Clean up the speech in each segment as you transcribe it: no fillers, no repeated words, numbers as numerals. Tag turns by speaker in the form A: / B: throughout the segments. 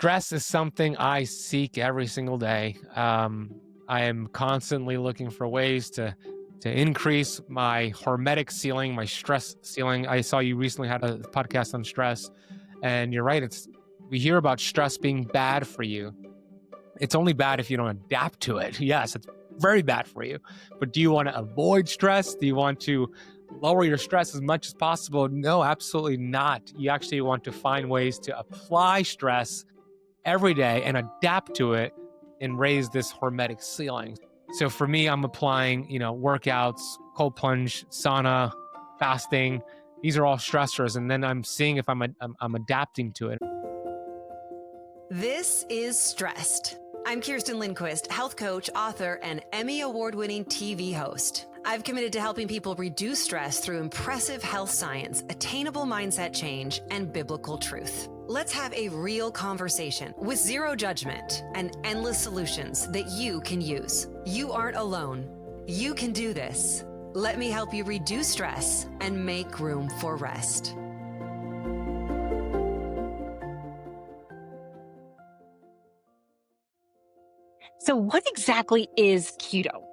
A: Stress is something I seek every single day. I am constantly looking for ways to increase my hormetic ceiling, my stress ceiling. I saw you recently had a podcast on stress, and you're right. We hear about stress being bad for you. It's only bad if you don't adapt to it. Yes, it's very bad for you. But do you want to avoid stress? Do you want to lower your stress as much as possible? No, absolutely not. You actually want to find ways to apply stress every day and adapt to it and raise this hormetic ceiling. So for me, I'm applying, workouts, cold plunge, sauna, fasting. These are all stressors. And then I'm seeing if I'm adapting to it.
B: This is StRest. I'm Kerstin Lindquist, health coach, author, and Emmy award-winning TV host. I've committed to helping people reduce stress through impressive health science, attainable mindset change, and biblical truth. Let's have a real conversation with zero judgment and endless solutions that you can use. You aren't alone. You can do this. Let me help you reduce stress and make room for rest.
C: So what exactly is keto?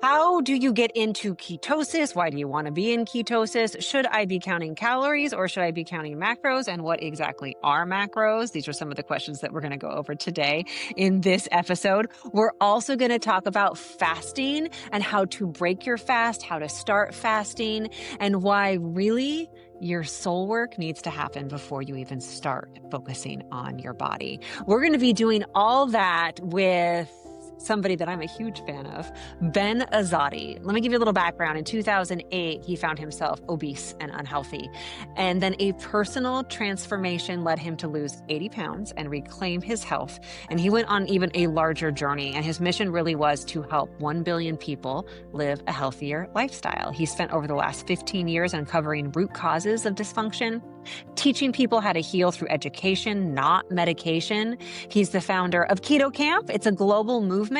C: How do you get into ketosis? Why do you want to be in ketosis? Should I be counting calories or should I be counting macros? And what exactly are macros? These are some of the questions that we're going to go over today in this episode. We're also going to talk about fasting and how to break your fast, how to start fasting, and why really your soul work needs to happen before you even start focusing on your body. We're going to be doing all that with somebody that I'm a huge fan of, Ben Azadi. Let me give you a little background. In 2008, he found himself obese and unhealthy. And then a personal transformation led him to lose 80 pounds and reclaim his health. And he went on even a larger journey. And his mission really was to help 1 billion people live a healthier lifestyle. He spent over the last 15 years uncovering root causes of dysfunction, teaching people how to heal through education, not medication. He's the founder of Keto Camp. It's a global movement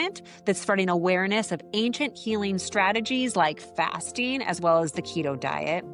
C: that's spreading awareness of ancient healing strategies like fasting, as well as the keto diet.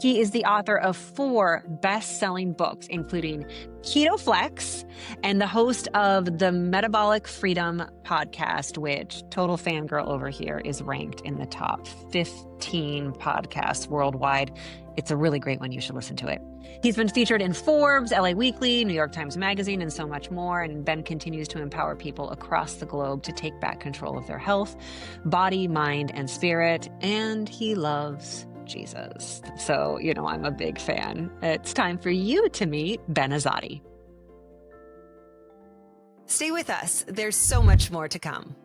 C: He is the author of 4 best-selling books, including Keto Flex, and the host of the Metabolic Freedom Podcast, which, total fangirl over here, is ranked in the top 15 podcasts worldwide. It's a really great one. You should listen to it. He's been featured in Forbes, LA Weekly, New York Times Magazine, and so much more. And Ben continues to empower people across the globe to take back control of their health, body, mind, and spirit. And he loves Jesus. So, I'm a big fan. It's time for you to meet Ben Azadi.
B: Stay with us. There's so much more to come.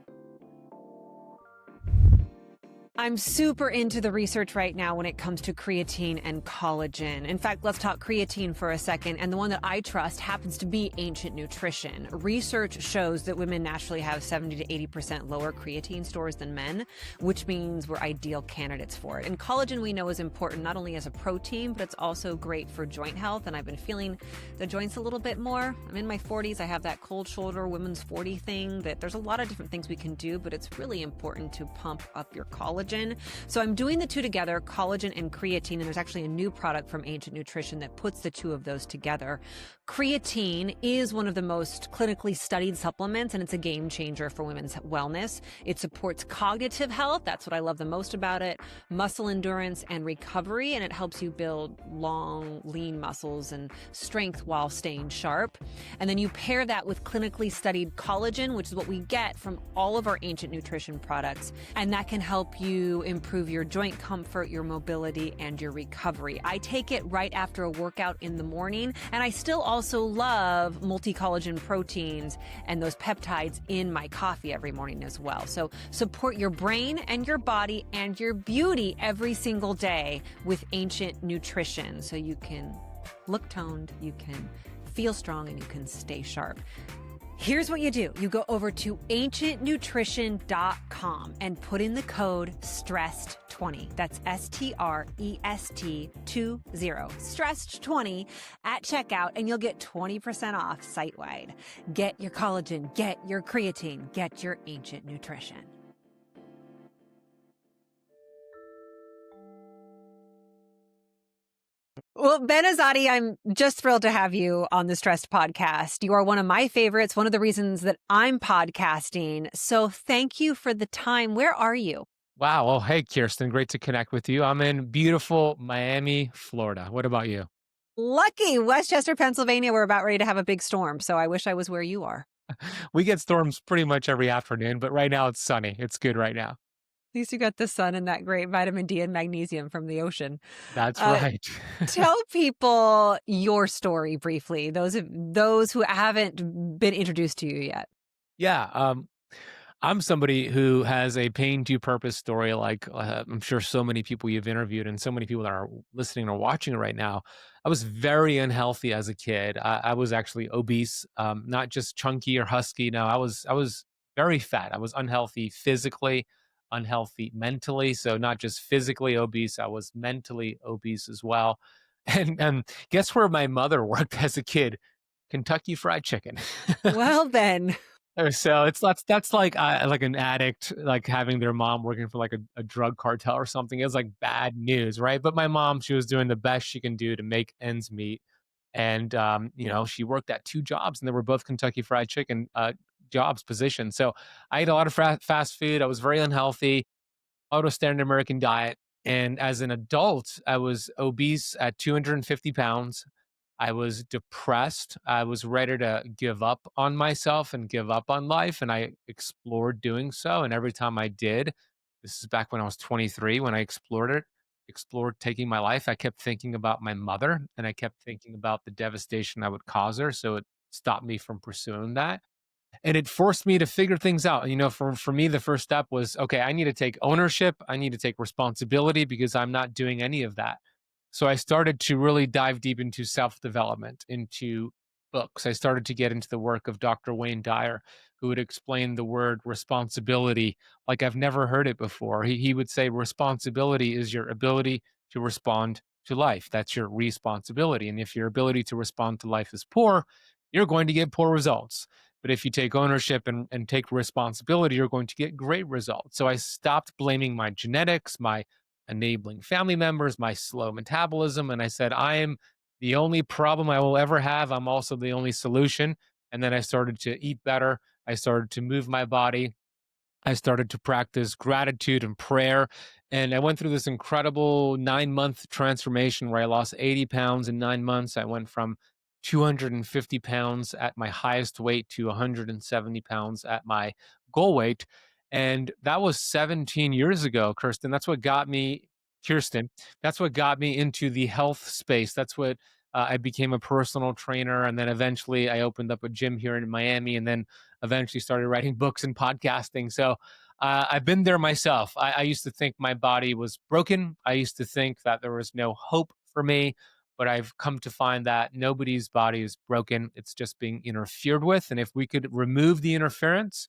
C: I'm super into the research right now when it comes to creatine and collagen. In fact, let's talk creatine for a second. And the one that I trust happens to be Ancient Nutrition. Research shows that women naturally have 70 to 80% lower creatine stores than men, which means we're ideal candidates for it. And collagen we know is important not only as a protein, but it's also great for joint health. And I've been feeling the joints a little bit more. I'm in my 40s. I have that cold shoulder, women's 40 thing that there's a lot of different things we can do, but it's really important to pump up your collagen. So I'm doing the two together, collagen and creatine, and there's actually a new product from Ancient Nutrition that puts the two of those together. Creatine is one of the most clinically studied supplements, and it's a game changer for women's wellness. It supports cognitive health. That's what I love the most about it. Muscle endurance and recovery, and it helps you build long, lean muscles and strength while staying sharp. And then you pair that with clinically studied collagen, which is what we get from all of our Ancient Nutrition products, and that can help you improve your joint comfort, your mobility, and your recovery. I take it right after a workout in the morning, and I still also love multi-collagen proteins and those peptides in my coffee every morning as well. So support your brain and your body and your beauty every single day with Ancient Nutrition so you can look toned, you can feel strong, and you can stay sharp. Here's what you do. You go over to ancientnutrition.com and put in the code STREST20. That's STREST20, STREST20 at checkout, and you'll get 20% off site-wide. Get your collagen, get your creatine, get your Ancient Nutrition. Well, Ben Azadi, I'm just thrilled to have you on the StRest podcast. You are one of my favorites, one of the reasons that I'm podcasting. So thank you for the time. Where are you?
A: Wow. Well, hey, Kirsten, great to connect with you. I'm in beautiful Miami, Florida. What about you?
C: Lucky Westchester, Pennsylvania. We're about ready to have a big storm. So I wish I was where you are.
A: We get storms pretty much every afternoon, but right now it's sunny. It's good right now.
C: At least you got the sun and that great vitamin D and magnesium from the ocean.
A: That's
C: Uh,
A: right.
C: Tell people your story briefly. Those who haven't been introduced to you yet.
A: Yeah. I'm somebody who has a pain to purpose story, like I'm sure so many people you've interviewed and so many people that are listening or watching right now. I was very unhealthy as a kid. I was actually obese, not just chunky or husky. No, I was very fat. I was unhealthy physically, unhealthy mentally. So not just physically obese, I was mentally obese as well. And guess where my mother worked as a kid? Kentucky Fried Chicken.
C: Well, then.
A: So that's like an addict like having their mom working for like a drug cartel or something. It's like bad news, right? But my mom, she was doing the best she can do to make ends meet, and she worked at two jobs, and they were both Kentucky Fried Chicken jobs positions. So I ate a lot of fast food. I was very unhealthy, auto standard American diet, and as an adult, I was obese at 250 pounds. I was depressed. I was ready to give up on myself and give up on life. And I explored doing so. And every time I did, this is back when I was 23, when I explored taking my life, I kept thinking about my mother and I kept thinking about the devastation I would cause her. So it stopped me from pursuing that. And it forced me to figure things out. For me, the first step was, okay, I need to take ownership. I need to take responsibility because I'm not doing any of that. So I started to really dive deep into self-development, into books. I started to get into the work of Dr. Wayne Dyer, who would explain the word responsibility like I've never heard it before. He would say responsibility is your ability to respond to life. That's your responsibility. And if your ability to respond to life is poor, you're going to get poor results. But if you take ownership and take responsibility, you're going to get great results. So I stopped blaming my genetics, my enabling family members, my slow metabolism. And I said, I am the only problem I will ever have. I'm also the only solution. And then I started to eat better. I started to move my body. I started to practice gratitude and prayer. And I went through this incredible 9-month transformation where I lost 80 pounds in 9 months. I went from 250 pounds at my highest weight to 170 pounds at my goal weight. And that was 17 years ago, Kirsten. That's what got me into the health space. That's what I became a personal trainer. And then eventually I opened up a gym here in Miami and then eventually started writing books and podcasting. So I've been there myself. I used to think my body was broken. I used to think that there was no hope for me, but I've come to find that nobody's body is broken. It's just being interfered with. And if we could remove the interference,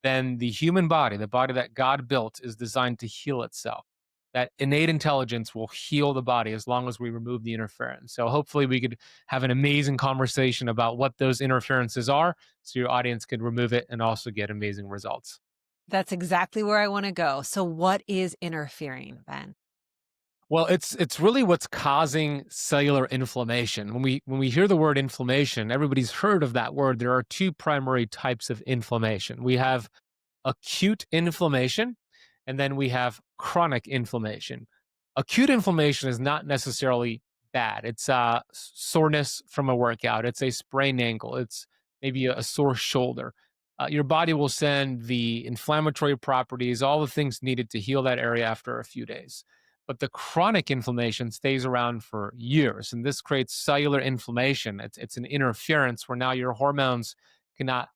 A: then the human body, the body that God built, is designed to heal itself. That innate intelligence will heal the body as long as we remove the interference. So hopefully we could have an amazing conversation about what those interferences are so your audience could remove it and also get amazing results.
C: That's exactly where I want to go. So what is interfering, Ben?
A: Well, it's really what's causing cellular inflammation. When we hear the word inflammation, everybody's heard of that word. There are two primary types of inflammation. We have acute inflammation, and then we have chronic inflammation. Acute inflammation is not necessarily bad. It's soreness from a workout. It's a sprained ankle. It's maybe a sore shoulder. Your body will send the inflammatory properties, all the things needed to heal that area after a few days. But the chronic inflammation stays around for years, and this creates cellular inflammation. It's an interference where now your hormones cannot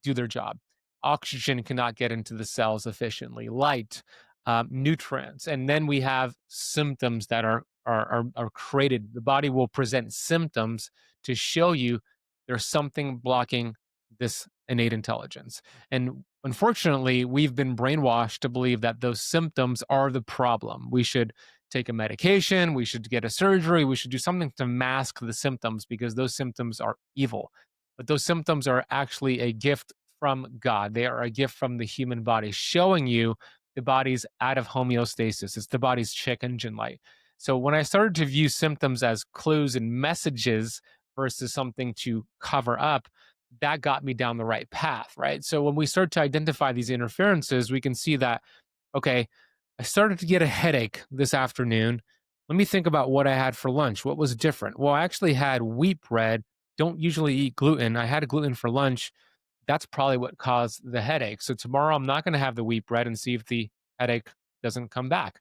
A: do their job. Oxygen cannot get into the cells efficiently, light, nutrients. And then we have symptoms that are created. The body will present symptoms to show you there's something blocking this innate intelligence. And unfortunately, we've been brainwashed to believe that those symptoms are the problem. We should take a medication, we should get a surgery, we should do something to mask the symptoms because those symptoms are evil. But those symptoms are actually a gift from God. They are a gift from the human body, showing you the body's out of homeostasis. It's the body's check engine light. So when I started to view symptoms as clues and messages versus something to cover up, that got me down the right path, right? So when we start to identify these interferences, we can see that, okay, I started to get a headache this afternoon. Let me think about what I had for lunch. What was different? Well, I actually had wheat bread. Don't usually eat gluten. I had gluten for lunch. That's probably what caused the headache. So tomorrow I'm not going to have the wheat bread and see if the headache doesn't come back.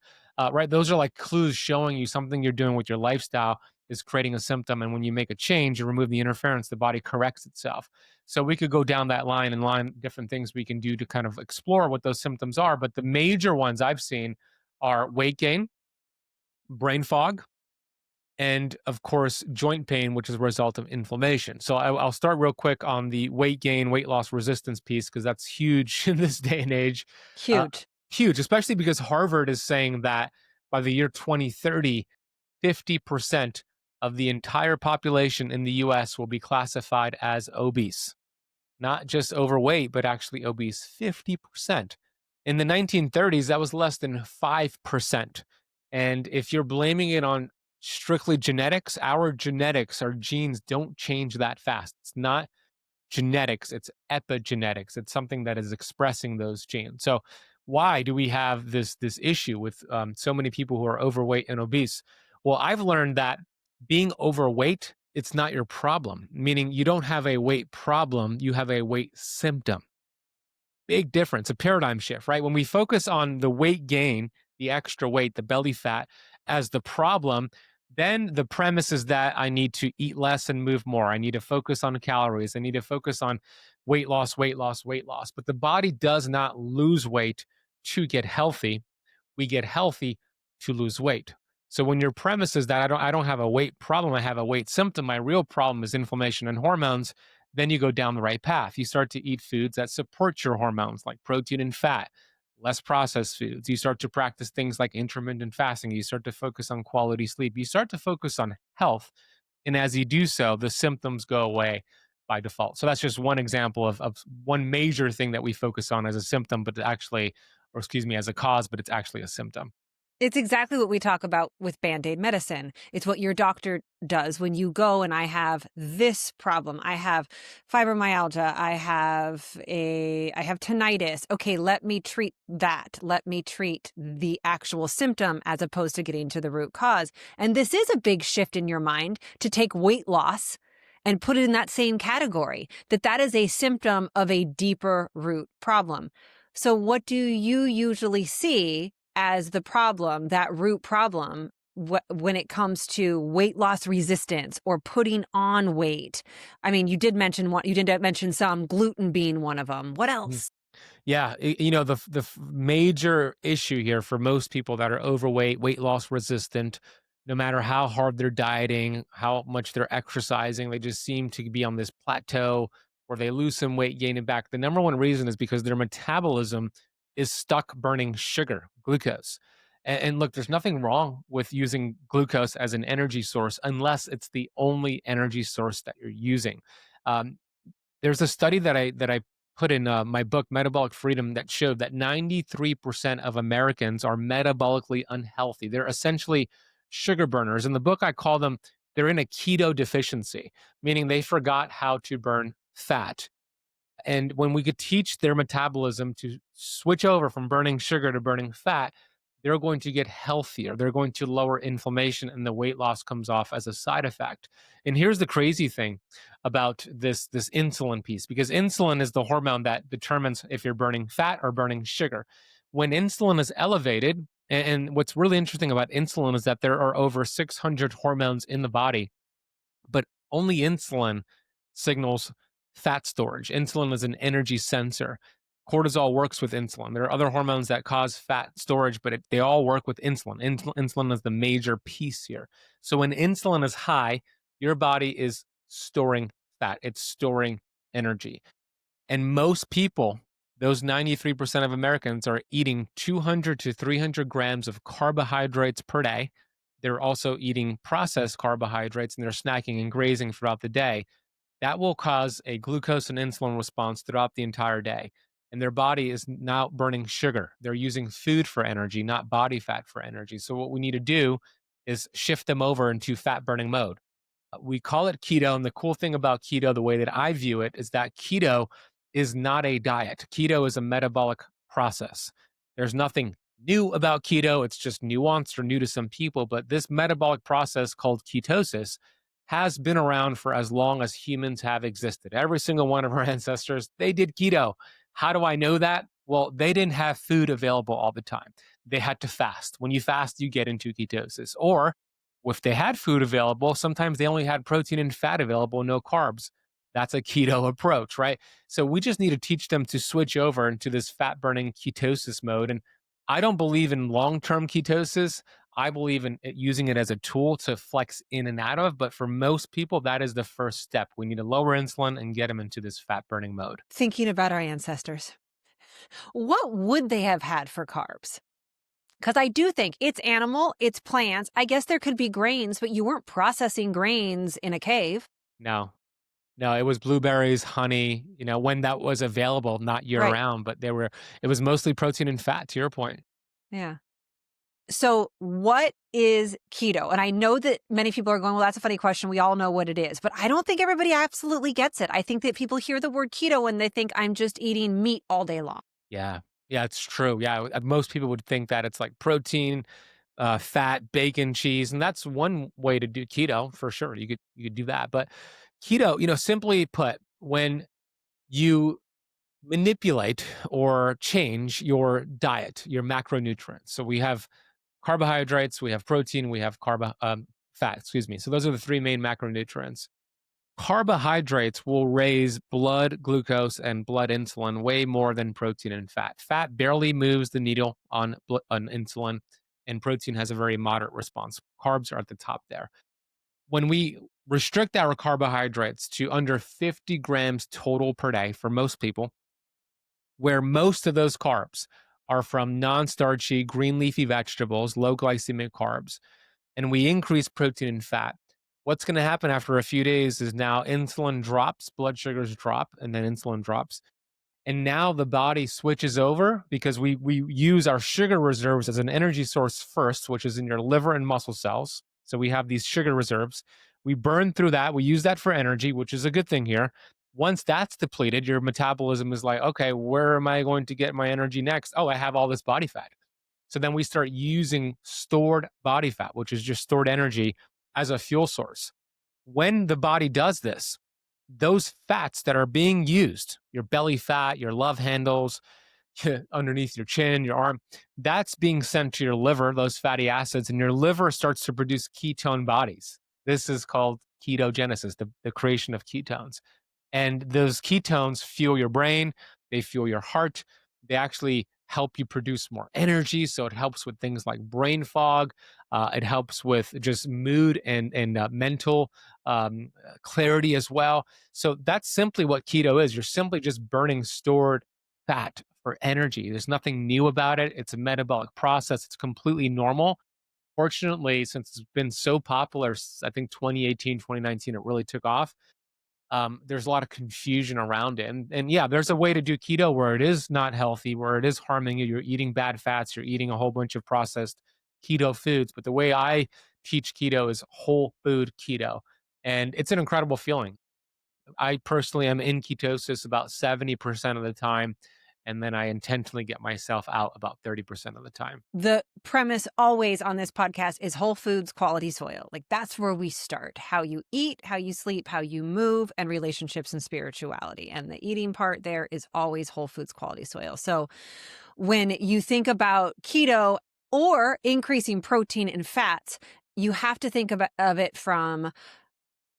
A: Right? Those are like clues showing you something you're doing with your lifestyle is creating a symptom. And when you make a change, you remove the interference, the body corrects itself. So we could go down that line and line different things we can do to kind of explore what those symptoms are. But the major ones I've seen are weight gain, brain fog, and of course, joint pain, which is a result of inflammation. So I'll start real quick on the weight gain, weight loss resistance piece, because that's huge in this day and age. Uh,
C: Huge.
A: Huge, especially because Harvard is saying that by the year 2030, 50% of the entire population in the US will be classified as obese. Not just overweight, but actually obese. 50%. In the 1930s, that was less than 5%. And if you're blaming it on strictly genetics, our genetics, our genes don't change that fast. It's not genetics, it's epigenetics. It's something that is expressing those genes. So why do we have this issue with so many people who are overweight and obese? Well, I've learned that being overweight, it's not your problem, meaning you don't have a weight problem, you have a weight symptom. Big difference, a paradigm shift, right? When we focus on the weight gain, the extra weight, the belly fat as the problem, then the premise is that I need to eat less and move more. I need to focus on calories. I need to focus on weight loss, weight loss, weight loss. But the body does not lose weight to get healthy. We get healthy to lose weight. So when your premise is that I don't have a weight problem, I have a weight symptom, my real problem is inflammation and hormones, then you go down the right path. You start to eat foods that support your hormones like protein and fat, less processed foods. You start to practice things like intermittent fasting. You start to focus on quality sleep. You start to focus on health. And as you do so, the symptoms go away by default. So that's just one example of one major thing that we focus on as a symptom, but actually, or excuse me, as a cause, but it's actually a symptom.
C: It's exactly what we talk about with Band-Aid medicine. It's what your doctor does when you go and I have this problem. I have fibromyalgia. I have tinnitus. Okay, let me treat that. Let me treat the actual symptom as opposed to getting to the root cause. And this is a big shift in your mind to take weight loss and put it in that same category, that is a symptom of a deeper root problem. So what do you usually see as the problem, that root problem, when it comes to weight loss resistance or putting on weight? I mean, you did mention one, you did mention some, gluten being one of them. What else?
A: Yeah, the major issue here for most people that are overweight, weight loss resistant, no matter how hard they're dieting, how much they're exercising, they just seem to be on this plateau where they lose some weight, gain it back. The number one reason is because their metabolism is stuck burning sugar, glucose. And look, there's nothing wrong with using glucose as an energy source unless it's the only energy source that you're using. Um, there's a study that I put in my book, Metabolic Freedom, that showed that 93% of Americans are metabolically unhealthy. They're essentially sugar burners. In the book, I call them, they're in a keto deficiency, meaning they forgot how to burn fat. And when we could teach their metabolism to switch over from burning sugar to burning fat, they're going to get healthier. They're going to lower inflammation, and the weight loss comes off as a side effect. And here's the crazy thing about this insulin piece, because insulin is the hormone that determines if you're burning fat or burning sugar. When insulin is elevated, and what's really interesting about insulin is that there are over 600 hormones in the body, but only insulin signals fat storage. Insulin is an energy sensor. Cortisol works with insulin. There are other hormones that cause fat storage, but they all work with insulin. Insulin is the major piece here. So when insulin is high, your body is storing fat. It's storing energy. And most people, those 93% of Americans, are eating 200 to 300 grams of carbohydrates per day. They're also eating processed carbohydrates, and they're snacking and grazing throughout the day. That will cause a glucose and insulin response throughout the entire day. And their body is now burning sugar. They're using food for energy, not body fat for energy. So what we need to do is shift them over into fat burning mode. We call it keto. And the cool thing about keto, the way that I view it, is that keto is not a diet. Keto is a metabolic process. There's nothing new about keto. It's just nuanced or new to some people. But this metabolic process called ketosis has been around for as long as humans have existed. Every single one of our ancestors, they did keto. How do I know that? Well, they didn't have food available all the time. They had to fast. When you fast, you get into ketosis. Or if they had food available, sometimes they only had protein and fat available, no carbs. That's a keto approach, right? So we just need to teach them to switch over into this fat burning ketosis mode. And I don't believe in long term ketosis. I believe in using it as a tool to flex in and out of. But for most people, that is the first step. We need to lower insulin and get them into this fat burning mode.
C: Thinking about our ancestors, what would they have had for carbs? Because I do think it's animal, it's plants. I guess there could be grains, but you weren't processing grains in a cave.
A: No, no, it was blueberries, honey, when that was available, not year
C: Right.
A: round, but it was mostly protein and fat, to your point.
C: Yeah. So what is keto? And I know that many people are going, well, that's a funny question. We all know what it is, but I don't think everybody absolutely gets it. I think that people hear the word keto and they think I'm just eating meat all day long.
A: Yeah. Yeah, it's true. Yeah. Most people would think that it's like protein, fat, bacon, cheese. And that's one way to do keto for sure. You could do that. But keto, simply put, when you manipulate or change your diet, your macronutrients. So we have carbohydrates, we have protein, we have fat, excuse me. So those are the three main macronutrients. Carbohydrates will raise blood glucose and blood insulin way more than protein and fat. Fat barely moves the needle on insulin, and protein has a very moderate response. Carbs are at the top there. When we restrict our carbohydrates to under 50 grams total per day for most people, where most of those carbs are from non-starchy green leafy vegetables, low glycemic carbs, and we increase protein and fat, what's going to happen after a few days is now insulin drops, blood sugars drop, and then insulin drops. And now the body switches over because we use our sugar reserves as an energy source first, which is in your liver and muscle cells. So we have these sugar reserves. We burn through that. We use that for energy, which is a good thing here. Once that's depleted, your metabolism is like, okay, where am I going to get my energy next? Oh, I have all this body fat. So then we start using stored body fat, which is just stored energy, as a fuel source. When the body does this, those fats that are being used, your belly fat, your love handles, underneath your chin, your arm, that's being sent to your liver, those fatty acids, and your liver starts to produce ketone bodies. This is called ketogenesis, the creation of ketones. And those ketones fuel your brain, they fuel your heart, they actually help you produce more energy. So it helps with things like brain fog. It helps with just mood and mental clarity as well. So that's simply what keto is. You're simply just burning stored fat for energy. There's nothing new about it. It's a metabolic process. It's completely normal. Fortunately, since it's been so popular, I think 2018, 2019, it really took off. There's a lot of confusion around it. And yeah, there's a way to do keto where it is not healthy, where it is harming you. You're eating bad fats, you're eating a whole bunch of processed keto foods. But the way I teach keto is whole food keto. And it's an incredible feeling. I personally am in ketosis about 70% of the time. And then I intentionally get myself out about 30% of the time.
C: The premise always on this podcast is whole foods, quality soil. Like that's where we start. How you eat, how you sleep, how you move, and relationships and spirituality. And the eating part there is always whole foods, quality soil. So when you think about keto or increasing protein and fats, you have to think of it from,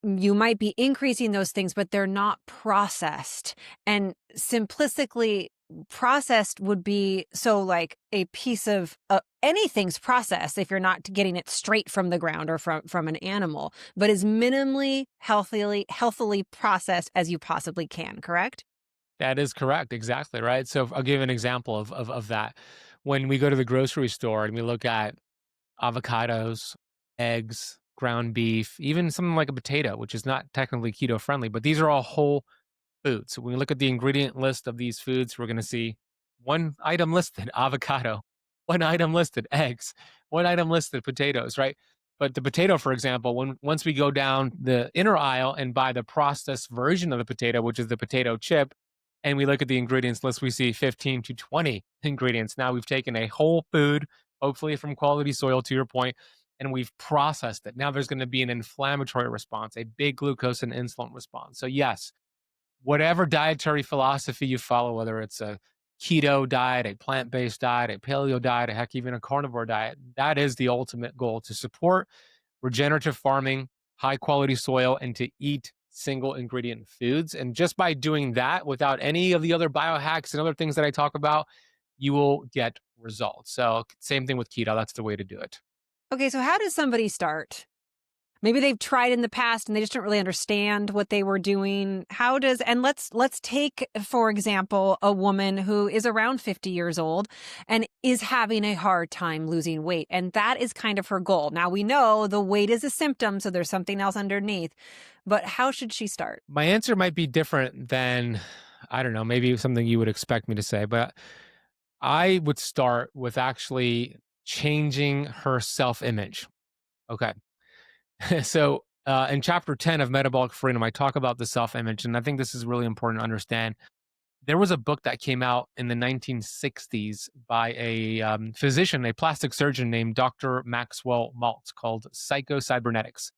C: you might be increasing those things, but they're not processed. And simplistically, processed would be so like a piece of anything's processed if you're not getting it straight from the ground or from an animal, but is minimally healthily processed as you possibly can, correct?
A: That is correct. Exactly. Right. So I'll give an example of that. When we go to the grocery store and we look at avocados, eggs, ground beef, even something like a potato, which is not technically keto friendly, but these are all whole foods. So when we look at the ingredient list of these foods, we're going to see one item listed avocado, one item listed eggs, one item listed potatoes, right? But the potato, for example, once we go down the inner aisle and buy the processed version of the potato, which is the potato chip, and we look at the ingredients list, we see 15 to 20 ingredients. Now we've taken a whole food, hopefully from quality soil, to your point, and we've processed it. Now there's going to be an inflammatory response, a big glucose and insulin response. So yes, whatever dietary philosophy you follow, whether it's a keto diet, a plant-based diet, a paleo diet, a heck, even a carnivore diet, that is the ultimate goal, to support regenerative farming, high quality soil, and to eat single ingredient foods. And just by doing that without any of the other biohacks and other things that I talk about, you will get results. So same thing with keto. That's the way to do it.
C: Okay, so how does somebody start? Maybe they've tried in the past and they just don't really understand what they were doing. And let's take, for example, a woman who is around 50 years old and is having a hard time losing weight. And that is kind of her goal. Now we know the weight is a symptom, so there's something else underneath, but how should she start?
A: My answer might be different than, I don't know, maybe something you would expect me to say, but I would start with actually changing her self-image. Okay. So in chapter 10 of Metabolic Freedom, I talk about the self-image, and I think this is really important to understand. There was a book that came out in the 1960s by a physician, a plastic surgeon named Dr. Maxwell Maltz, called Psycho-Cybernetics.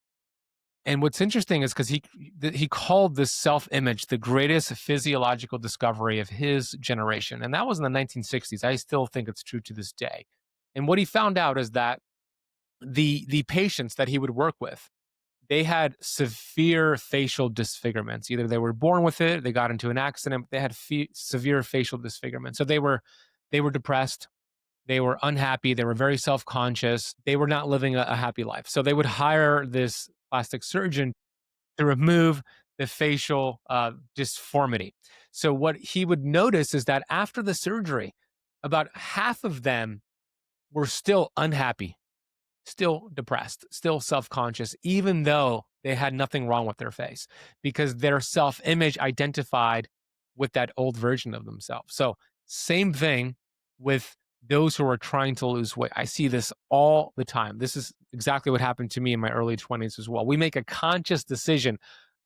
A: And what's interesting is because he called this self-image the greatest physiological discovery of his generation. And that was in the 1960s. I still think it's true to this day. And what he found out is that the patients that he would work with, they had severe facial disfigurements. Either they were born with it, they got into an accident, they had severe facial disfigurement. So they were depressed, they were unhappy, they were very self-conscious, they were not living a happy life. So they would hire this plastic surgeon to remove the facial disformity. So what he would notice is that after the surgery, about half of them were still unhappy, still depressed, still self-conscious, even though they had nothing wrong with their face, because their self-image identified with that old version of themselves. So same thing with those who are trying to lose weight. I see this all the time. This is exactly what happened to me in my early 20s as well. We make a conscious decision.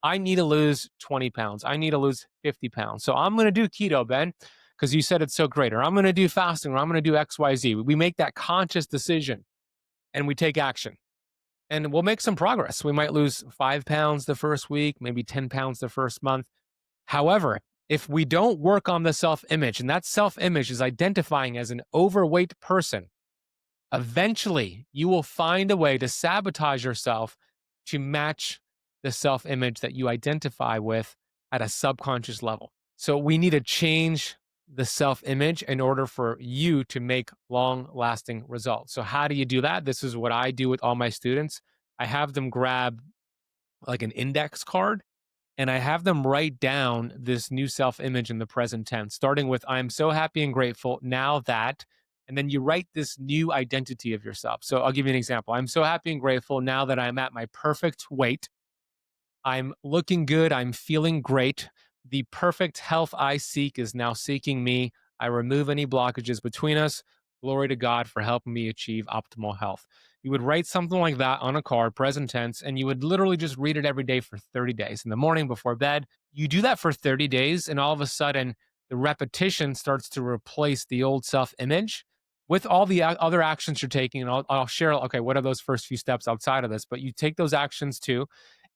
A: I need to lose 20 pounds. I need to lose 50 pounds. So I'm going to do keto, Ben, because you said it's so great. Or I'm going to do fasting, or I'm going to do XYZ. We make that conscious decision and we take action. And we'll make some progress. We might lose 5 pounds the first week, maybe 10 pounds the first month. However, if we don't work on the self-image, and that self-image is identifying as an overweight person, eventually you will find a way to sabotage yourself to match the self-image that you identify with at a subconscious level. So we need to change the self-image in order for you to make long-lasting results. So how do you do that? This is what I do with all my students. I have them grab like an index card, and I have them write down this new self-image in the present tense, starting with, I'm so happy and grateful now that, and then you write this new identity of yourself. So I'll give you an example. I'm so happy and grateful now that I'm at my perfect weight. I'm looking good. I'm feeling great. The perfect health I seek is now seeking me. I remove any blockages between us. Glory to God for helping me achieve optimal health. You would write something like that on a card, present tense, and you would literally just read it every day for 30 days. In the morning before bed, you do that for 30 days, and all of a sudden, the repetition starts to replace the old self-image with all the other actions you're taking. And I'll share, okay, what are those first few steps outside of this? But you take those actions too.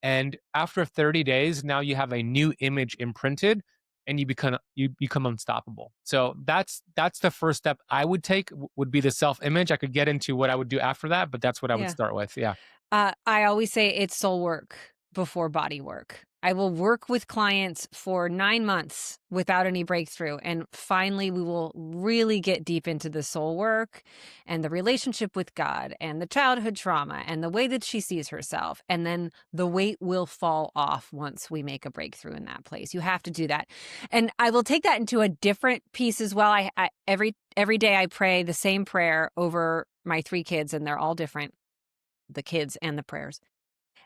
A: And after 30 days, now you have a new image imprinted, and you become unstoppable. So that's the first step I would take, would be the self-image. I could get into what I would do after that, but that's what I would start with. Yeah.
C: I always say it's soul work before body work. I will work with clients for 9 months without any breakthrough. And finally, we will really get deep into the soul work and the relationship with God and the childhood trauma and the way that she sees herself. And then the weight will fall off once we make a breakthrough in that place. You have to do that. And I will take that into a different piece as well. I every day I pray the same prayer over my 3 kids, and they're all different, the kids and the prayers.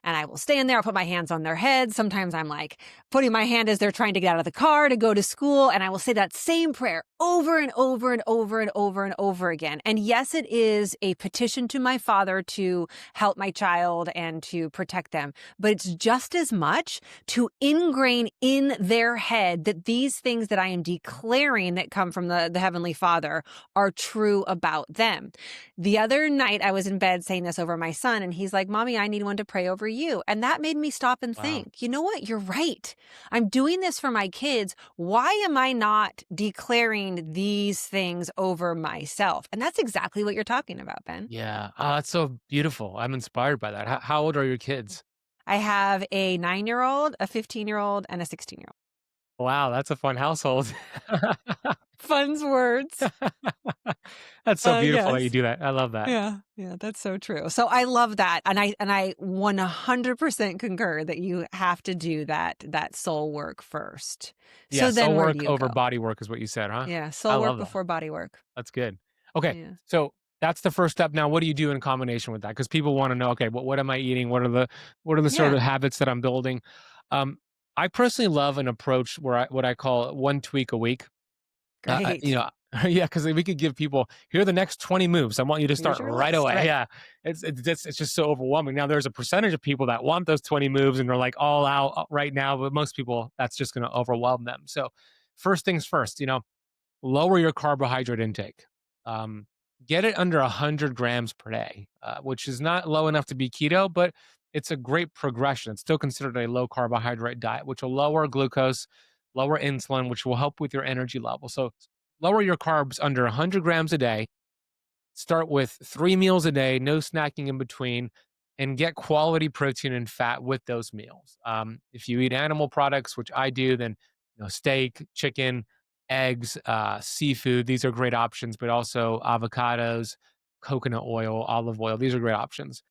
C: And I will stand there, I'll put my hands on their heads. Sometimes I'm like putting my hand as they're trying to get out of the car to go to school. And I will say that same prayer over and over and over and over and over again. And yes, it is a petition to my Father to help my child and to protect them, but it's just as much to ingrain in their head that these things that I am declaring that come from the Heavenly Father are true about them. The other night I was in bed saying this over my son, and he's like, "Mommy, I need one to pray over you." And that made me stop and
A: Wow.
C: think, you know what? You're right. I'm doing this for my kids. Why am I not declaring these things over myself? And that's exactly what you're talking about, Ben.
A: Yeah. Oh, that's so beautiful. I'm inspired by that. How old are your kids?
C: I have a 9-year-old, a 15-year-old, and a 16-year-old.
A: Wow, that's a fun household.
C: Fun's words.
A: That's so beautiful that you
C: Yes.
A: do that. I love that.
C: Yeah, that's so true. So I love that. And I 100% concur that you have to do that soul work first.
A: Yeah,
C: So then
A: soul
C: where
A: work
C: do you
A: over
C: go?
A: body work is what you said, huh?
C: Yeah,
A: I
C: soul work
A: love that.
C: before body work.
A: That's good. Okay,
C: Yeah.
A: so that's the first step. Now, what do you do in combination with that? Because people want to know, okay, what am I eating? What are the sort
C: Yeah.
A: of habits that I'm building? Um, I personally love an approach where what I call one tweak a week.
C: Great.
A: Yeah, because we could give people, here are the next 20 moves. I want you to
C: Here's
A: start
C: your
A: right
C: list,
A: away.
C: right?
A: Yeah, it's just so overwhelming. Now, there's a percentage of people that want those 20 moves and they're like all out right now, but most people, that's just going to overwhelm them. So, first things first, lower your carbohydrate intake. Um, get it under 100 grams per day, which is not low enough to be keto, but it's a great progression. It's still considered a low carbohydrate diet, which will lower glucose, lower insulin, which will help with your energy level. So lower your carbs under 100 grams a day. Start with 3 meals a day, no snacking in between, and get quality protein and fat with those meals. If you eat animal products, which I do, then steak, chicken, eggs, seafood. These are great options, but also avocados, coconut oil, olive oil. These are great options.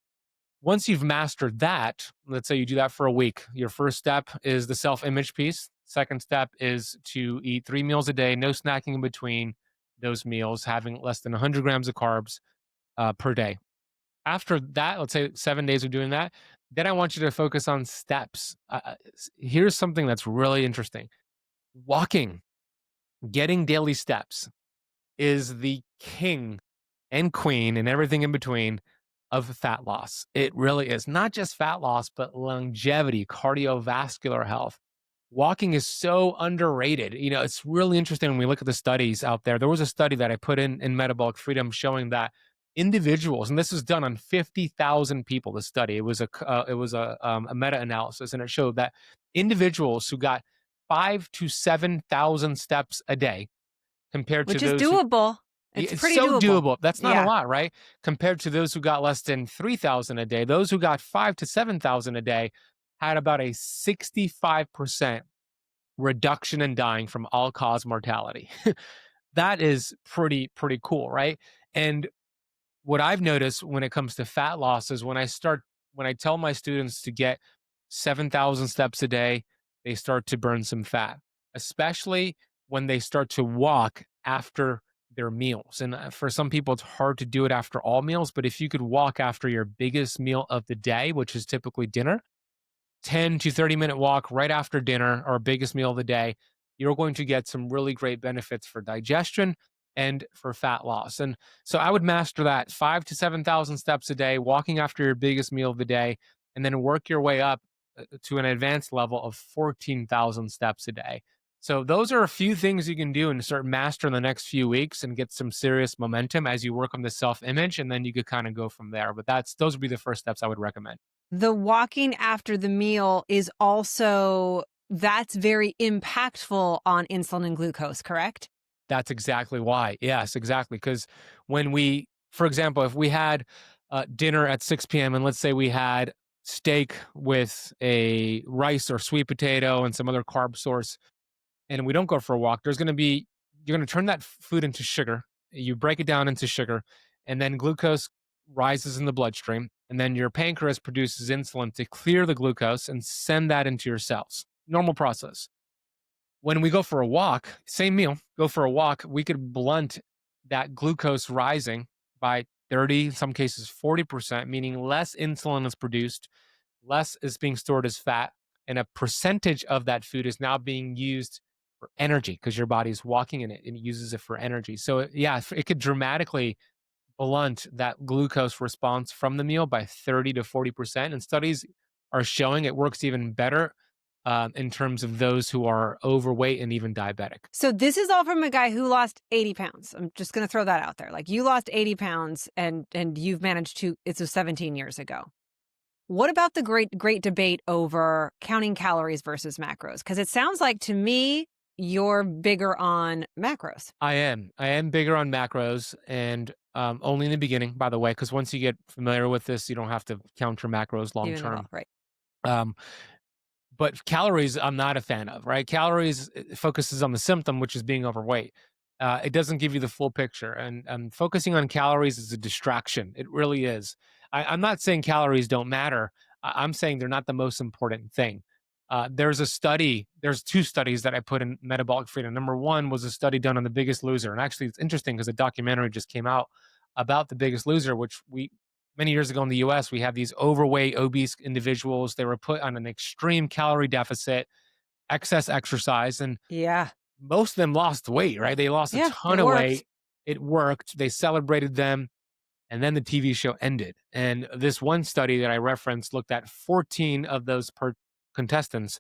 A: Once you've mastered that, let's say you do that for a week, your first step is the self image piece. Second step is to eat 3 meals a day, no snacking in between those meals, having less than 100 grams of carbs per day. After that, let's say 7 days of doing that, then I want you to focus on steps. Here's something that's really interesting: walking, getting daily steps is the king and queen and everything in between of fat loss. It really is. Not just fat loss, but longevity, cardiovascular health. Walking is so underrated. It's really interesting when we look at the studies out there. There was a study that I put in Metabolic Freedom showing that individuals, and this was done on 50,000 people. The study, it was a meta-analysis, and it showed that individuals who got 5 to 7,000 steps a day compared to
C: Which is
A: those who
C: doable. It's
A: it's
C: pretty
A: so
C: doable.
A: doable. That's not a
C: Yeah.
A: lot, right? Compared to those who got less than 3,000 a day, those who got 5 to 7,000 a day had about a 65% reduction in dying from all cause mortality. That is pretty cool, right? And what I've noticed when it comes to fat loss is when I tell my students to get 7,000 steps a day, they start to burn some fat, especially when they start to walk after their meals. And for some people, it's hard to do it after all meals, but if you could walk after your biggest meal of the day, which is typically dinner, 10 to 30-minute walk right after dinner, our biggest meal of the day, you're going to get some really great benefits for digestion and for fat loss. And so I would master that 5 to 7,000 steps a day, walking after your biggest meal of the day, and then work your way up to an advanced level of 14,000 steps a day. So those are a few things you can do and start mastering the next few weeks and get some serious momentum as you work on the self-image, and then you could kind of go from there. But those would be the first steps I would recommend.
C: The walking after the meal is also, that's very impactful on insulin and glucose, correct?
A: That's exactly why. Yes, exactly. Because for example, if we had dinner at 6 p.m. and let's say we had steak with a rice or sweet potato and some other carb source, and we don't go for a walk, you're going to turn that food into sugar. You break it down into sugar, and then glucose rises in the bloodstream, and then your pancreas produces insulin to clear the glucose and send that into your cells. Normal process. When we go for a walk, same meal, go for a walk, we could blunt that glucose rising by 30, in some cases 40%, meaning less insulin is produced, less is being stored as fat, and a percentage of that food is now being used for energy because your body's walking in it and it uses it for energy. So yeah, it could dramatically blunt that glucose response from the meal by 30 to 40%. And studies are showing it works even better in terms of those who are overweight and even diabetic.
C: So this is all from a guy who lost 80 pounds. I'm just going to throw that out there. Like, you lost 80 pounds and you've managed to, it's 17 years ago. What about the great debate over counting calories versus macros? Because it sounds like to me, you're bigger on macros.
A: I am bigger on macros, and only in the beginning, by the way, because once you get familiar with this, you don't have to count your macros long
C: Even at all,
A: term.
C: right?
A: But calories, I'm not a fan of, right? Calories focuses on the symptom, which is being overweight. It doesn't give you the full picture. And focusing on calories is a distraction. It really is. I'm not saying calories don't matter. I'm saying they're not the most important thing. There's two studies that I put in Metabolic Freedom. Number one was a study done on The Biggest Loser. And actually, it's interesting because a documentary just came out about The Biggest Loser, which many years ago in the US, we have these overweight, obese individuals. They were put on an extreme calorie deficit, excess exercise, and
C: Yeah.
A: most of them lost weight, right? They lost a ton of weight. It worked. They celebrated them. And then the TV show ended. And this one study that I referenced looked at 14 of those contestants,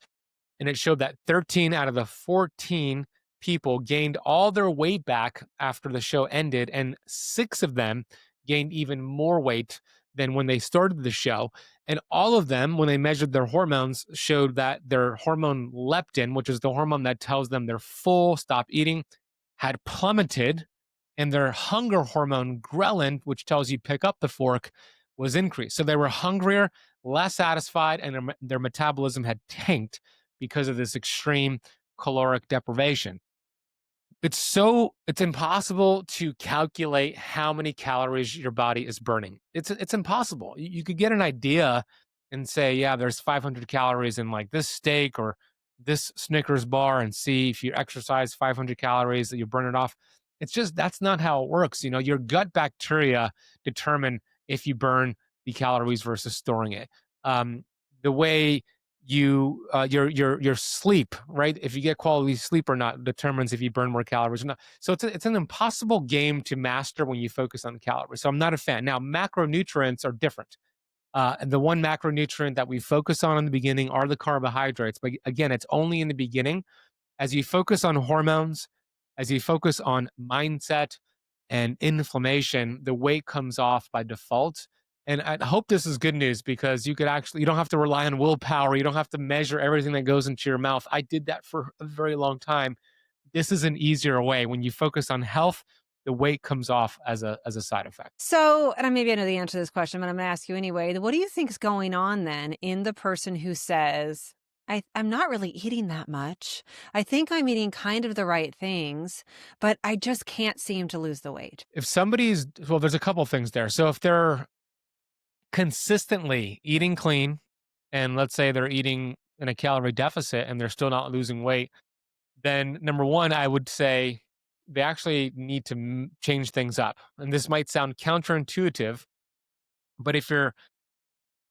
A: and it showed that 13 out of the 14 people gained all their weight back after the show ended, and 6 of them gained even more weight than when they started the show. And all of them, when they measured their hormones, showed that their hormone leptin, which is the hormone that tells them they're full, stop eating, had plummeted, and their hunger hormone ghrelin, which tells you pick up the fork, was increased. So they were hungrier, less satisfied, and their metabolism had tanked because of this extreme caloric deprivation. It's impossible to calculate how many calories your body is burning. It's impossible. You could get an idea and say, yeah, there's 500 calories in like this steak or this Snickers bar, and see if you exercise 500 calories that you burn it off. It's just, that's not how it works. Your gut bacteria determine if you burn the calories versus storing it. The way your sleep, right? If you get quality sleep or not determines if you burn more calories or not. So it's an impossible game to master when you focus on calories. So I'm not a fan. Now, macronutrients are different. And the one macronutrient that we focus on in the beginning are the carbohydrates. But again, it's only in the beginning. As you focus on hormones, as you focus on mindset and inflammation, the weight comes off by default. And I hope this is good news, because you don't have to rely on willpower. You don't have to measure everything that goes into your mouth. I did that for a very long time. This is an easier way. When you focus on health, the weight comes off as a side effect.
C: So, and maybe I know the answer to this question, but I'm going to ask you anyway. What do you think is going on then in the person who says, I'm not really eating that much. I think I'm eating kind of the right things, but I just can't seem to lose the weight?
A: If there's a couple things there. So if they're consistently eating clean, and let's say they're eating in a calorie deficit and they're still not losing weight, then number one, I would say they actually need to change things up. And this might sound counterintuitive, but if you're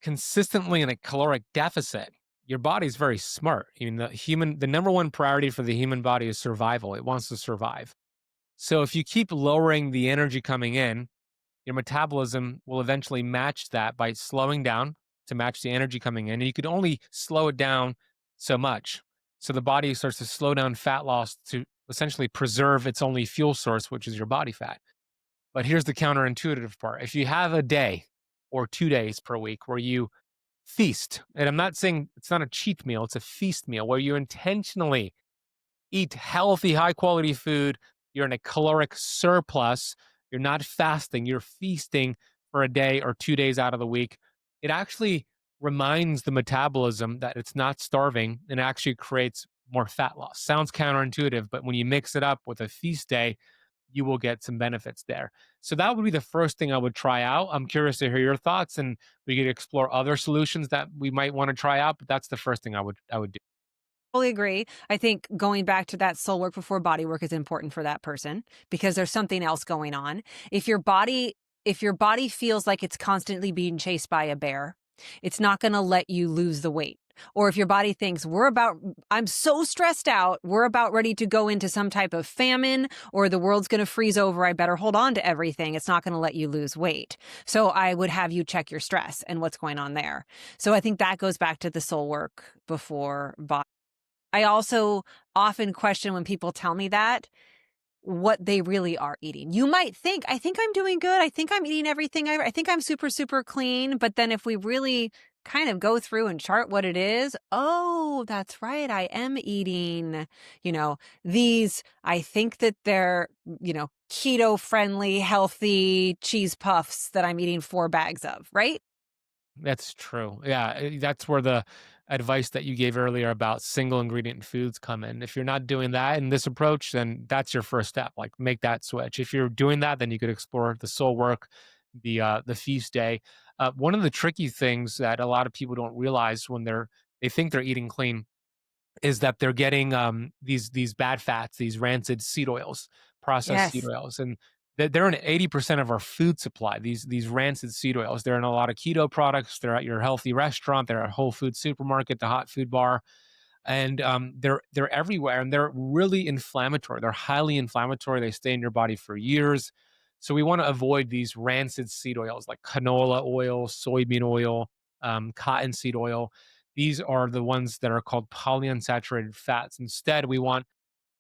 A: consistently in a caloric deficit, your body's very smart. The number one priority for the human body is survival. It wants to survive. So if you keep lowering the energy coming in, your metabolism will eventually match that by slowing down to match the energy coming in. And you could only slow it down so much. So the body starts to slow down fat loss to essentially preserve its only fuel source, which is your body fat. But here's the counterintuitive part. If you have a day or 2 days per week where you feast, and I'm not saying it's not a cheat meal, it's a feast meal where you intentionally eat healthy, high quality food, you're in a caloric surplus, you're not fasting, you're feasting for a day or 2 days out of the week, it actually reminds the metabolism that it's not starving, and actually creates more fat loss. Sounds counterintuitive, but when you mix it up with a feast day, you will get some benefits there. So that would be the first thing I would try out. I'm curious to hear your thoughts, and we could explore other solutions that we might want to try out, but that's the first thing I would do.
C: Totally agree. I think going back to that soul work before body work is important for that person, because there's something else going on. If your body feels like it's constantly being chased by a bear, it's not going to let you lose the weight. Or if your body thinks I'm so stressed out, we're about ready to go into some type of famine, or the world's going to freeze over, I better hold on to everything. It's not going to let you lose weight. So I would have you check your stress and what's going on there. So I think that goes back to the soul work before body. I also often question when people tell me that, what they really are eating. You might think, I think I'm doing good. I think I'm eating everything. I think I'm super, super clean. But then if we really kind of go through and chart what it is, oh, that's right. I am eating, these, I think that they're, keto friendly, healthy cheese puffs that I'm eating 4 bags of, right?
A: That's true. Yeah, that's where the advice that you gave earlier about single ingredient foods come in. If you're not doing that in this approach, then that's your first step. Like make that switch. If you're doing that, then you could explore the soul work, the feast day. One of the tricky things that a lot of people don't realize when they think they're eating clean is that they're getting these bad fats, these rancid seed oils, processed seed
C: Yes.
A: oils, and they're in 80% of our food supply. These rancid seed oils, they're in a lot of keto products. They're at your healthy restaurant. They're at Whole Food supermarket, the hot food bar, and they're everywhere, and they're really inflammatory. They're highly inflammatory. They stay in your body for years. So we want to avoid these rancid seed oils like canola oil, soybean oil, cottonseed oil. These are the ones that are called polyunsaturated fats. Instead, we want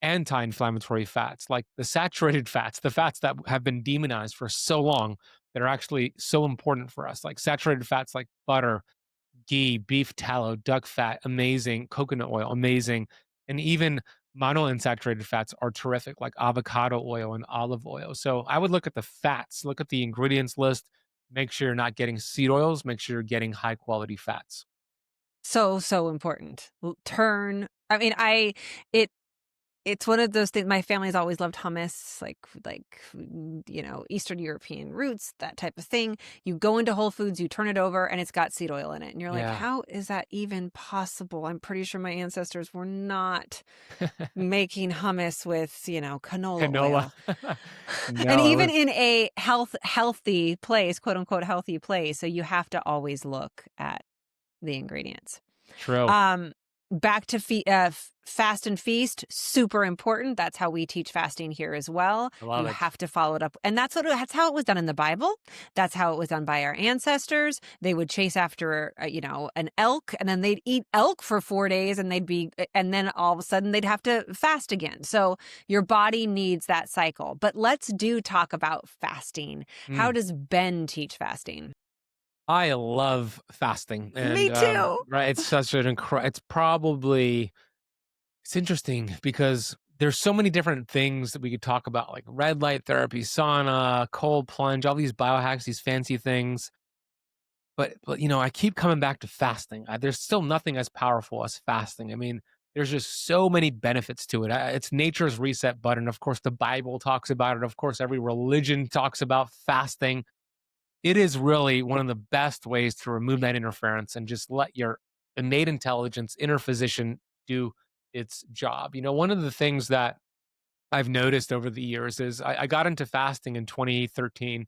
A: anti-inflammatory fats like the saturated fats, the fats that have been demonized for so long that are actually so important for us, like saturated fats like butter, ghee, beef tallow, duck fat, amazing, coconut oil, amazing, and even monounsaturated fats are terrific, like avocado oil and olive oil. So I would look at the fats, look at the ingredients list, make sure you're not getting seed oils, make sure you're getting high quality fats.
C: So, so important. I mean, it's one of those things. My family's always loved hummus, Eastern European roots, that type of thing. You go into Whole Foods, you turn it over, and it's got seed oil in it. And you're like,
A: Yeah.
C: how is that even possible? I'm pretty sure my ancestors were not making hummus with, canola oil.
A: Canola.
C: And
A: No, it
C: even
A: was
C: in a healthy place, quote unquote, healthy place. So you have to always look at the ingredients.
A: true.
C: Back to fast and feast, super important. That's how we teach fasting here as well.
A: I love
C: You
A: it.
C: have to follow it up. And that's how it was done in the Bible. That's how it was done by our ancestors. They would chase after, an elk, and then they'd eat elk for 4 days, and then all of a sudden they'd have to fast again. So your body needs that cycle. But let's talk about fasting. How
A: Mm.
C: does Ben teach fasting?
A: I love fasting,
C: Me
A: and
C: too.
A: right, it's such an it's interesting because there's so many different things that we could talk about, like red light therapy, sauna, cold plunge, all these biohacks, these fancy things. But I keep coming back to fasting. There's still nothing as powerful as fasting. I mean, there's just so many benefits to it. It's nature's reset button. Of course, the Bible talks about it. Of course, every religion talks about fasting. It is really one of the best ways to remove that interference and just let your innate intelligence, inner physician, do its job. One of the things that I've noticed over the years is I got into fasting in 2013,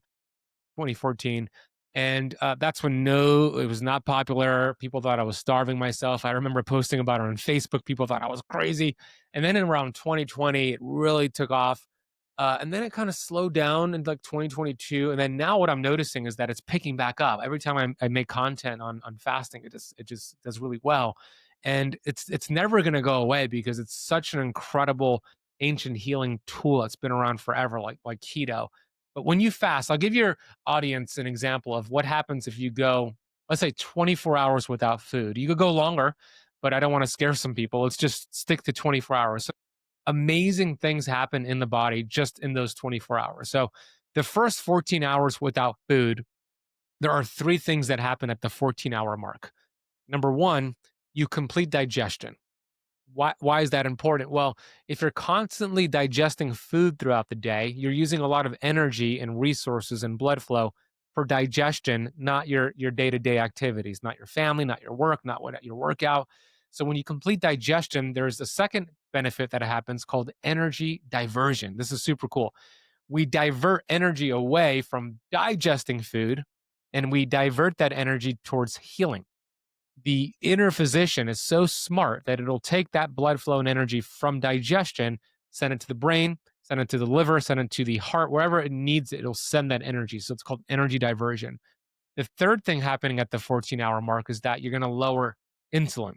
A: 2014. And that's when it was not popular. People thought I was starving myself. I remember posting about it on Facebook. People thought I was crazy. And then in around 2020, it really took off. And then it kind of slowed down in like 2022. And then now what I'm noticing is that it's picking back up. Every time I make content on fasting, it just does really well. And it's never going to go away because it's such an incredible ancient healing tool that's been around forever, like keto. But when you fast, I'll give your audience an example of what happens if you go, let's say 24 hours without food. You could go longer, but I don't want to scare some people. Let's just stick to 24 hours. So amazing things happen in the body just in those 24 hours. So the first 14 hours without food, there are 3 things that happen at the 14-hour mark. Number 1, you complete digestion. Why is that important? Well, if you're constantly digesting food throughout the day, you're using a lot of energy and resources and blood flow for digestion, not your day-to-day activities, not your family, not your work, not your workout. So when you complete digestion, there's a second benefit that happens called energy diversion. This is super cool. We divert energy away from digesting food, and we divert that energy towards healing. the inner physician is so smart that it'll take that blood flow and energy from digestion, send it to the brain, send it to the liver, send it to the heart, wherever it needs it, it'll send that energy. So it's called energy diversion. The third thing happening at the 14-hour mark is that you're going to lower insulin.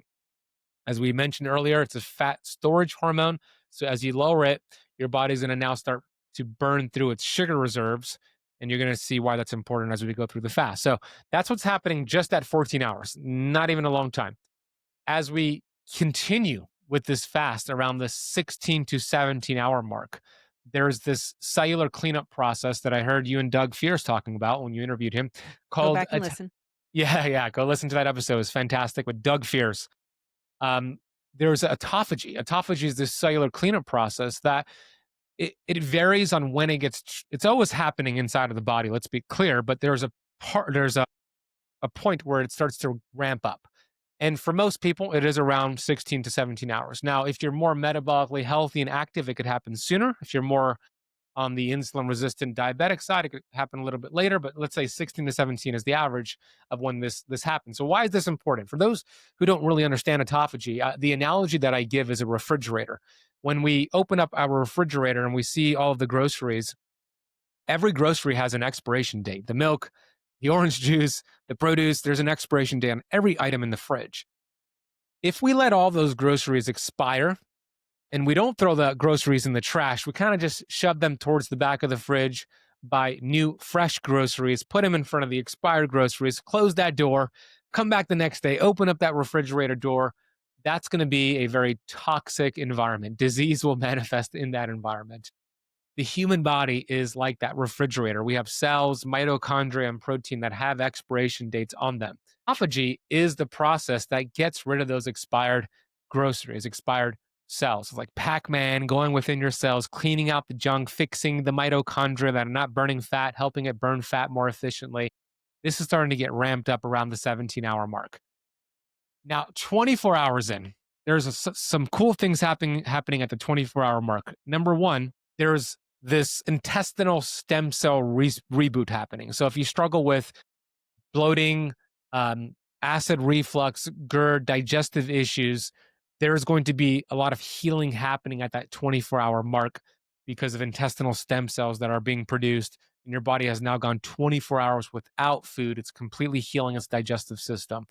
A: As we mentioned earlier, it's a fat storage hormone. So as you lower it, your body's going to now start to burn through its sugar reserves. And you're going to see why that's important as we go through the fast. So that's what's happening just at 14 hours, not even a long time. As we continue with this fast around the 16 to 17-hour mark, there's this cellular cleanup process that I heard you and Doug Fierce talking about when you interviewed him
C: Go
A: called
C: back and listen.
A: Yeah, go listen to that episode. It's fantastic with Doug Fierce. There's autophagy. Autophagy is this cellular cleanup process that it varies on when it gets, it's always happening inside of the body, let's be clear, but there's a point where it starts to ramp up. And for most people, it is around 16 to 17 hours. Now, if you're more metabolically healthy and active, it could happen sooner. If you're more on the insulin resistant diabetic side, it could happen a little bit later, but let's say 16 to 17 is the average of when this happens. So why is this important? For those who don't really understand autophagy, the analogy that I give is a refrigerator. When we open up our refrigerator and we see all of the groceries, every grocery has an expiration date. The milk, the orange juice, the produce, there's an expiration date on every item in the fridge. If we let all those groceries expire, and we don't throw the groceries in the trash, we kind of just shove them towards the back of the fridge, buy new, fresh groceries, put them in front of the expired groceries, close that door, come back the next day, open up that refrigerator door. That's going to be a very toxic environment. Disease will manifest in that environment. The human body is like that refrigerator. We have cells, mitochondria, and protein that have expiration dates on them. Autophagy is the process that gets rid of those expired groceries, expired cells. It's like Pac-Man going within your cells, cleaning out the junk, fixing the mitochondria that are not burning fat, helping it burn fat more efficiently. This is starting to get ramped up around the 17-hour mark. Now, 24 hours in, there's some cool things happening at the 24-hour mark. Number one, there's this intestinal stem cell reboot happening. So if you struggle with bloating, acid reflux, GERD, digestive issues, there's going to be a lot of healing happening at that 24-hour mark because of intestinal stem cells that are being produced. And your body has now gone 24 hours without food. It's completely healing its digestive system.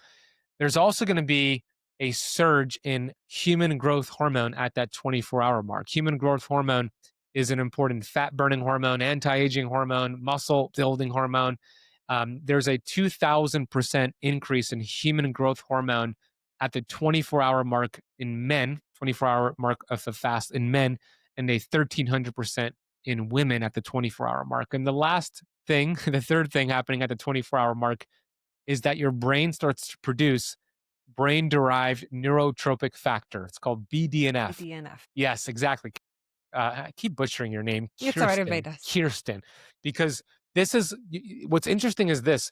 A: There's also going to be a surge in human growth hormone at that 24-hour mark. Human growth hormone is an important fat-burning hormone, anti-aging hormone, muscle-building hormone. There's a 2,000% increase in human growth hormone at the 24-hour mark in men, 24-hour mark of the fast in men, and a 1,300% in women at the 24-hour mark. And the last thing, the third thing happening at the 24-hour mark is that your brain starts to produce brain-derived neurotropic factor. It's called BDNF.
C: BDNF.
A: Yes, exactly. I keep butchering your name.
C: It's all right, everybody does.
A: Kerstin, because this is, what's interesting is this,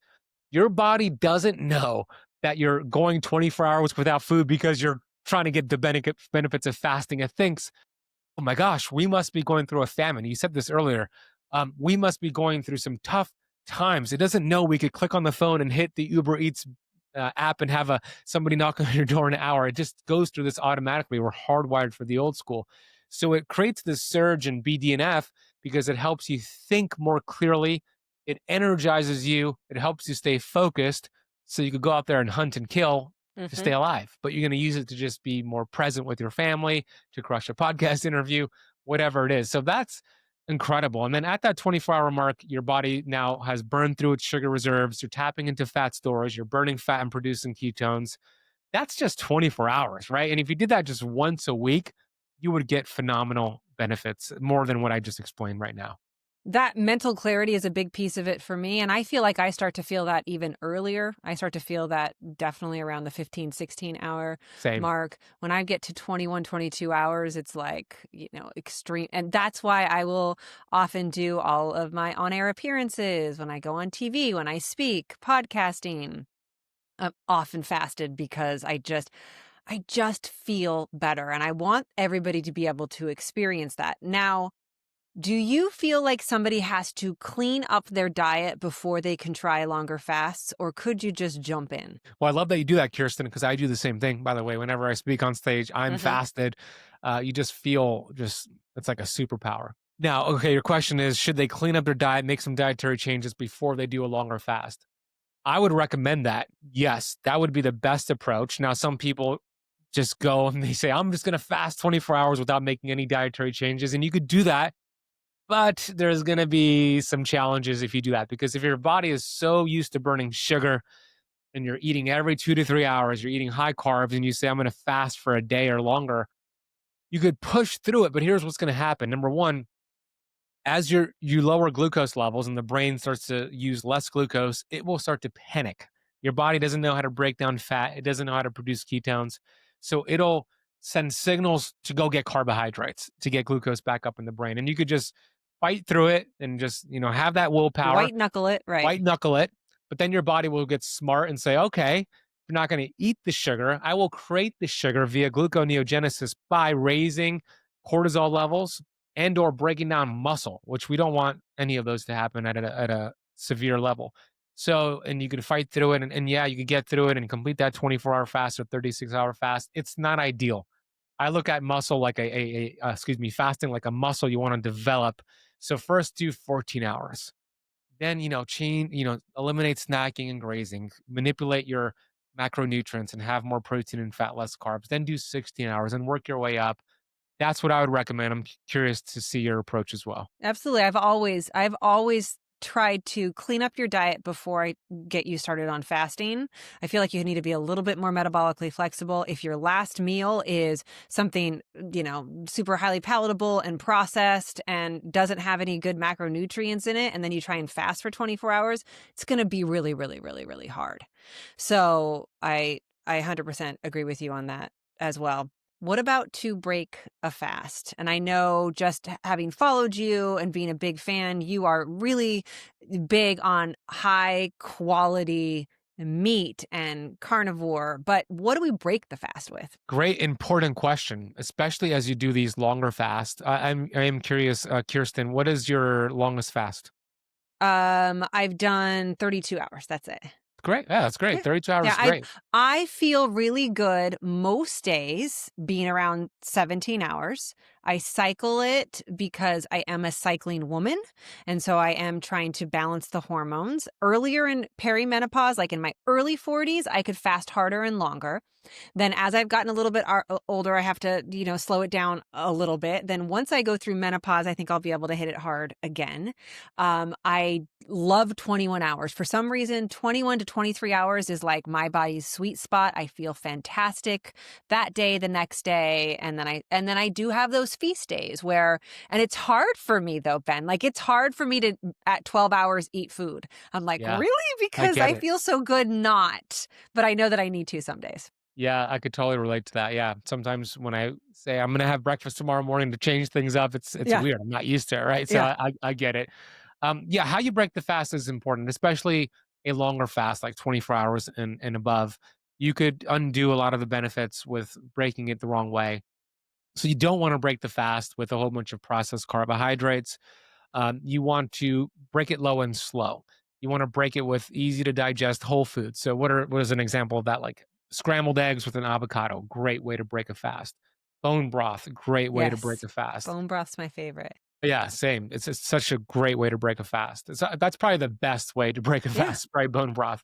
A: your body doesn't know that you're going 24 hours without food because you're trying to get the benefits of fasting. It thinks, oh my gosh, we must be going through a famine. You said this earlier. We must be going through some tough times. It doesn't know we could click on the phone and hit the Uber Eats app and have somebody knock on your door in an hour. It just goes through this automatically. We're hardwired for the old school. So it creates this surge in BDNF because it helps you think more clearly. It energizes you. It helps you stay focused so you could go out there and hunt and kill to stay alive. But you're going to use it to just be more present with your family, to crush a podcast interview, whatever it is. So that's incredible. And then at that 24-hour mark, your body now has burned through its sugar reserves. You're tapping into fat storage. You're burning fat and producing ketones. That's just 24 hours, right? And if you did that just once a week, you would get phenomenal benefits, more than what I just explained right now.
C: That mental clarity is a big piece of it for me. And I feel like I start to feel that even earlier. I start to feel that definitely around the 15, 16 hour mark. When I get to 21, 22 hours, it's like, extreme. And that's why I will often do all of my on-air appearances when I go on TV, when I speak, podcasting. I'm often fasted because I just feel better. And I want everybody to be able to experience that. Now, Do you feel like somebody has to clean up their diet before they can try longer fasts, or could you just jump in?
A: Well, I love that you do that, Kirsten, because I do the same thing. By the way, whenever I speak on stage, I'm
C: Hmm.
A: fasted. You just feel it's like a superpower. Now, okay, your question is, should they clean up their diet, make some dietary changes before they do a longer fast? I would recommend that. Yes, that would be the best approach. Now, some people just go and they say, I'm just going to fast 24 hours without making any dietary changes. And you could do that. But there's going to be some challenges if you do that, because if your body is so used to burning sugar and you're eating every 2 to 3 hours, you're eating high carbs, and you say, I'm going to fast for a day or longer, you could push through it. But here's what's going to happen. Number one, as you lower glucose levels and the brain starts to use less glucose, it will start to panic. Your body doesn't know how to break down fat. It doesn't know how to produce ketones. So it'll send signals to go get carbohydrates to get glucose back up in the brain. And you could just fight through it and just, have that willpower,
C: White knuckle it, right?
A: white knuckle it. But then your body will get smart and say, okay, you're not going to eat the sugar. I will create the sugar via gluconeogenesis by raising cortisol levels and or breaking down muscle, which we don't want any of those to happen at a severe level. So, and you can fight through it, and yeah, you could get through it and complete that 24-hour fast or 36-hour fast. It's not ideal. I look at muscle like fasting like a muscle you want to develop. So first do 14 hours. Then, eliminate snacking and grazing, manipulate your macronutrients and have more protein and fat, less carbs. Then do 16 hours and work your way up. That's what I would recommend. I'm curious to see your approach as well.
C: Absolutely. I've always tried to clean up your diet before I get you started on fasting. I feel like you need to be a little bit more metabolically flexible. If your last meal is something, super highly palatable and processed and doesn't have any good macronutrients in it, and then you try and fast for 24 hours, it's going to be really, really, really, really hard. So I 100% agree with you on that as well. What about to break a fast? And I know, just having followed you and being a big fan, you are really big on high quality meat and carnivore. But what do we break the fast with?
A: Great, important question, especially as you do these longer fasts. I am curious, Kirsten, what is your longest fast?
C: I've done 32 hours. That's it.
A: Great. Yeah, that's great.
C: Yeah.
A: 32 hours
C: Yeah,
A: is great.
C: I feel really good most days being around 17 hours. I cycle it because I am a cycling woman. And so I am trying to balance the hormones. Earlier in perimenopause, like in my early 40s, I could fast harder and longer. Then as I've gotten a little bit older, I have to, slow it down a little bit. Then once I go through menopause, I think I'll be able to hit it hard again. I love 21 hours. For some reason, 21 to 23 hours is like my body's sweet spot. I feel fantastic that day, the next day. And then I do have those feast days and it's hard for me though, Ben, like it's hard for me to at 12 hours eat food. I'm like,
A: Yeah,
C: really? Because
A: get
C: I
A: it.
C: feel so good not, but I know that I need to some days.
A: Yeah, I could totally relate to that. Yeah. Sometimes when I say I'm gonna have breakfast tomorrow morning to change things up, it's
C: Yeah.
A: weird. I'm not used to it, right? So
C: Yeah.
A: I get it. Yeah, how you break the fast is important, especially a longer fast, like 24 hours and above. You could undo a lot of the benefits with breaking it the wrong way. So you don't want to break the fast with a whole bunch of processed carbohydrates. You want to break it low and slow. You want to break it with easy to digest whole foods. So what is an example of that? Like scrambled eggs with an avocado, great way to break a fast. Bone broth, great way to break
C: Yes.
A: a fast.
C: Bone broth's my favorite.
A: Yeah, same. It's such a great way to break a fast. That's probably the best way to break a
C: Yeah.
A: fast, probably bone broth.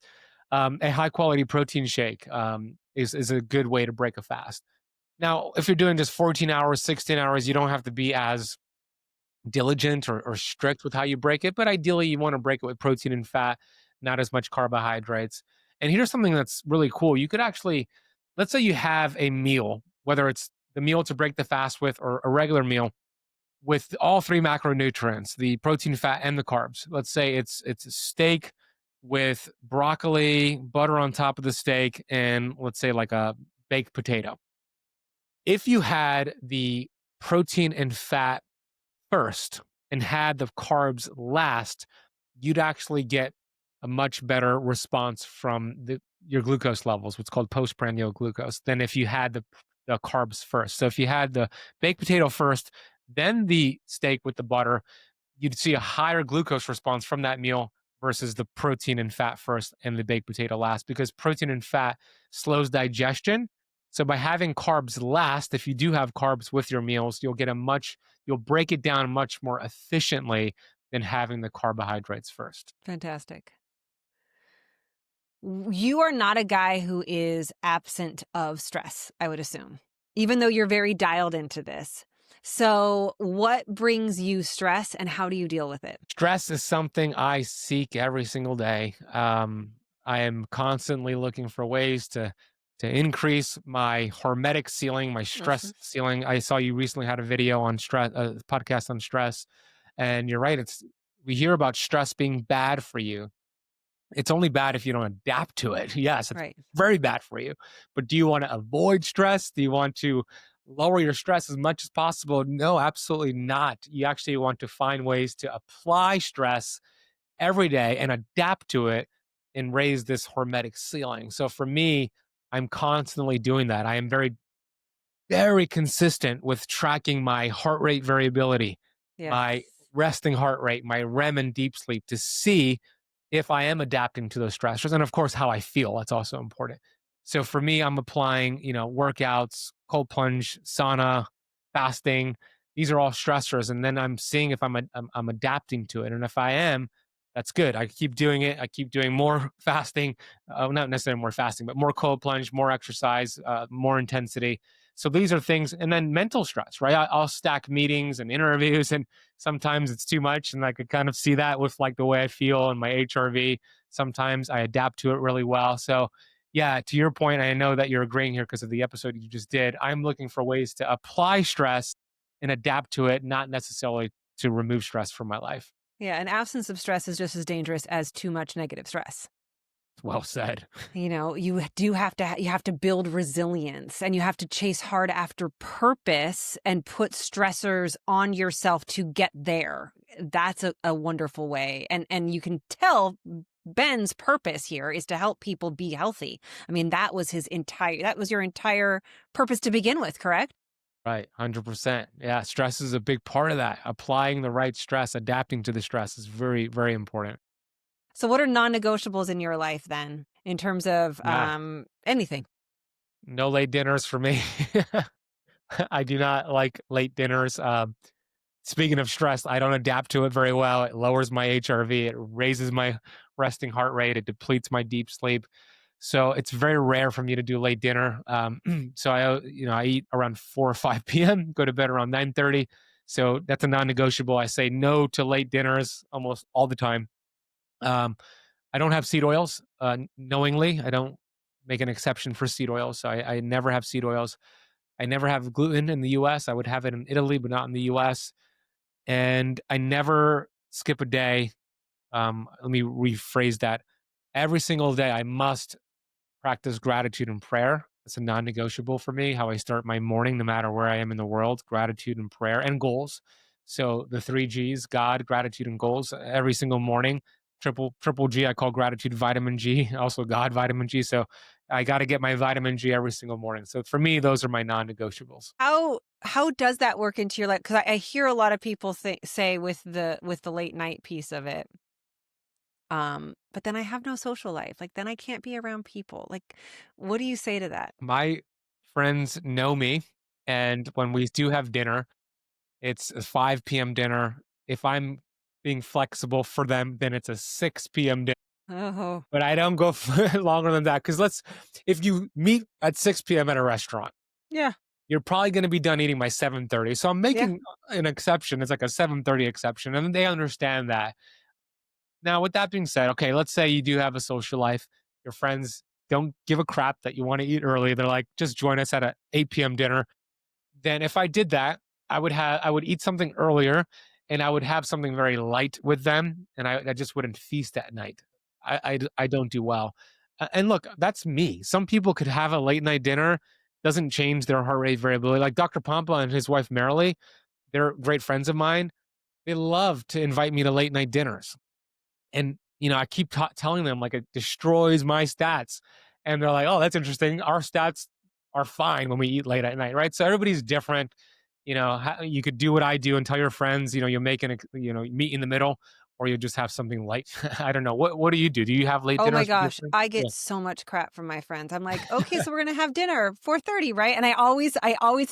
A: A high quality protein shake is a good way to break a fast. Now, if you're doing just 14 hours, 16 hours, you don't have to be as diligent or strict with how you break it, but ideally you want to break it with protein and fat, not as much carbohydrates. And here's something that's really cool. You could actually, let's say you have a meal, whether it's the meal to break the fast with or a regular meal with all three macronutrients, the protein, fat, and the carbs. Let's say it's a steak with broccoli, butter on top of the steak, and let's say like a baked potato. If you had the protein and fat first and had the carbs last, you'd actually get a much better response from your glucose levels, what's called postprandial glucose, than if you had the carbs first. So if you had the baked potato first, then the steak with the butter, you'd see a higher glucose response from that meal versus the protein and fat first and the baked potato last, because protein and fat slows digestion. So by having carbs last, if you do have carbs with your meals, you'll break it down much more efficiently than having the carbohydrates first.
C: Fantastic. You are not a guy who is absent of stress, I would assume, even though you're very dialed into this. So what brings you stress and how do you deal with it?
A: Stress is something I seek every single day. I am constantly looking for ways to increase my hormetic ceiling, my stress ceiling. I saw you recently had a video on stress, a podcast on stress, and you're right. We hear about stress being bad for you. It's only bad if you don't adapt to it. Yes, it's
C: Right.
A: very bad for you. But do you want to avoid stress? Do you want to lower your stress as much as possible? No, absolutely not. You actually want to find ways to apply stress every day and adapt to it and raise this hormetic ceiling. So for me, I'm constantly doing that. I am very, very consistent with tracking my heart rate variability, my
C: Yes.
A: resting heart rate, my REM and deep sleep to see if I am adapting to those stressors. And of course, how I feel. That's also important. So for me, I'm applying, workouts, cold plunge, sauna, fasting. These are all stressors. And then I'm seeing if I'm adapting to it. And if I am, that's good. I keep doing it. I keep doing more fasting, not necessarily more fasting, but more cold plunge, more exercise, more intensity. So these are things, and then mental stress, right? I'll stack meetings and interviews, and sometimes it's too much, and I could kind of see that with like the way I feel and my HRV. Sometimes I adapt to it really well. So, yeah, to your point, I know that you're agreeing here because of the episode you just did. I'm looking for ways to apply stress and adapt to it, not necessarily to remove stress from my life.
C: Yeah, an absence of stress is just as dangerous as too much negative stress.
A: Well said.
C: You do have to you have to build resilience, and you have to chase hard after purpose and put stressors on yourself to get there. That's a wonderful way. And you can tell Ben's purpose here is to help people be healthy. I mean, that was your entire purpose to begin with, correct?
A: Right, 100%. Yeah, stress is a big part of that. Applying the right stress, adapting to the stress is very, very important.
C: So what are non-negotiables in your life then, in terms of anything?
A: No late dinners for me. I do not like late dinners. Speaking of stress, I don't adapt to it very well. It lowers my HRV. It raises my resting heart rate. It depletes my deep sleep. So it's very rare for me to do late dinner. So I eat around 4 or 5 p.m., go to bed around 9:30. So that's a non-negotiable. I say no to late dinners almost all the time. Um, I don't have seed oils knowingly. I don't make an exception for seed oils. So I never have seed oils. I never have gluten in the US. I would have it in Italy, but not in the US. And I never skip a day. Let me rephrase that. Every single day, I must practice gratitude and prayer. It's a non-negotiable for me, how I start my morning, no matter where I am in the world, gratitude and prayer and goals. So the 3 Gs, God, gratitude and goals every single morning. Triple G, I call gratitude vitamin G, also God, vitamin G. So I got to get my vitamin G every single morning. So for me, those are my non-negotiables.
C: How does that work into your life? Because I hear a lot of people say with the late night piece of it, but then I have no social life. Like, then I can't be around people. Like, what do you say to that?
A: My friends know me. And when we do have dinner, it's a 5 p.m. dinner. If I'm being flexible for them, then it's a 6 p.m. dinner.
C: Oh,
A: But I don't go for longer than that. Because if you meet at 6 p.m. at a restaurant,
C: yeah.
A: you're probably going to be done eating by 7:30. So I'm making an exception. It's like a 7:30 exception. And they understand that. Now, with that being said, okay, let's say you do have a social life. Your friends don't give a crap that you want to eat early. They're like, just join us at a 8 p.m. dinner. Then if I did that, I would eat something earlier and I would have something very light with them. And I just wouldn't feast at night. I don't do well. And look, that's me. Some people could have a late night dinner, doesn't change their heart rate variability. Like Dr. Pampa and his wife, Marilee, they're great friends of mine. They love to invite me to late night dinners. And, I keep telling them like it destroys my stats. And they're like, oh, that's interesting. Our stats are fine when we eat late at night, right? So everybody's different. you could do what I do and tell your friends, you'll make meet in the middle, or you'll just have something light. I don't know. What do you do? Do you have late
C: Oh my
A: dinners with your
C: gosh,
A: friends?
C: I
A: Yeah.
C: get so much crap from my friends. I'm like, "Okay, so we're gonna have dinner 4:30, right?" And I always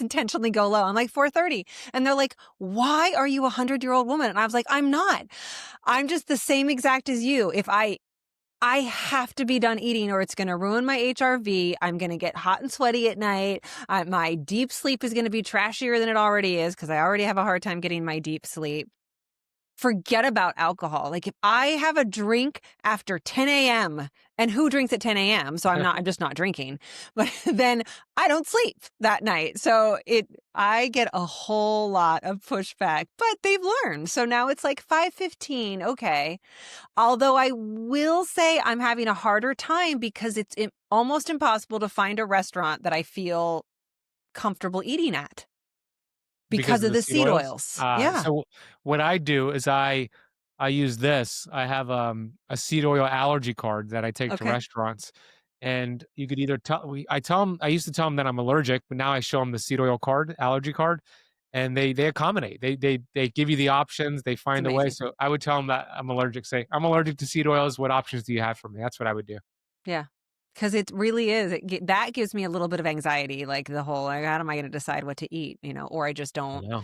C: intentionally go low. I'm like, "4:30." And they're like, "Why are you a 100-year-old woman?" And I was like, "I'm not. I'm just the same exact as you. If I have to be done eating or it's going to ruin my HRV. I'm going to get hot and sweaty at night. My deep sleep is going to be trashier than it already is because I already have a hard time getting my deep sleep. Forget about alcohol. Like if I have a drink after 10 a.m. and who drinks at 10 a.m. So I'm just not drinking, but then I don't sleep that night. So I get a whole lot of pushback, but they've learned. So now it's like 5:15. Okay. Although I will say I'm having a harder time because it's almost impossible to find a restaurant that I feel comfortable eating at because of
A: The
C: the
A: seed
C: seed
A: oils?
C: oils. Yeah.
A: So what I do is I use this. I have a seed oil allergy card that I take to
C: Okay.
A: restaurants, and you could either I tell them, I used to tell them that I'm allergic, but now I show them the seed oil card, allergy card, and they accommodate. They give you the options. They
C: It's
A: find a way.
C: amazing.
A: So I would tell them that I'm allergic. Say I'm allergic to seed oils. What options do you have for me? That's what I would do.
C: Yeah. Because it really is. That gives me a little bit of anxiety, like the whole, like, how am I going to decide what to eat, or I just
A: I
C: don't.
A: know.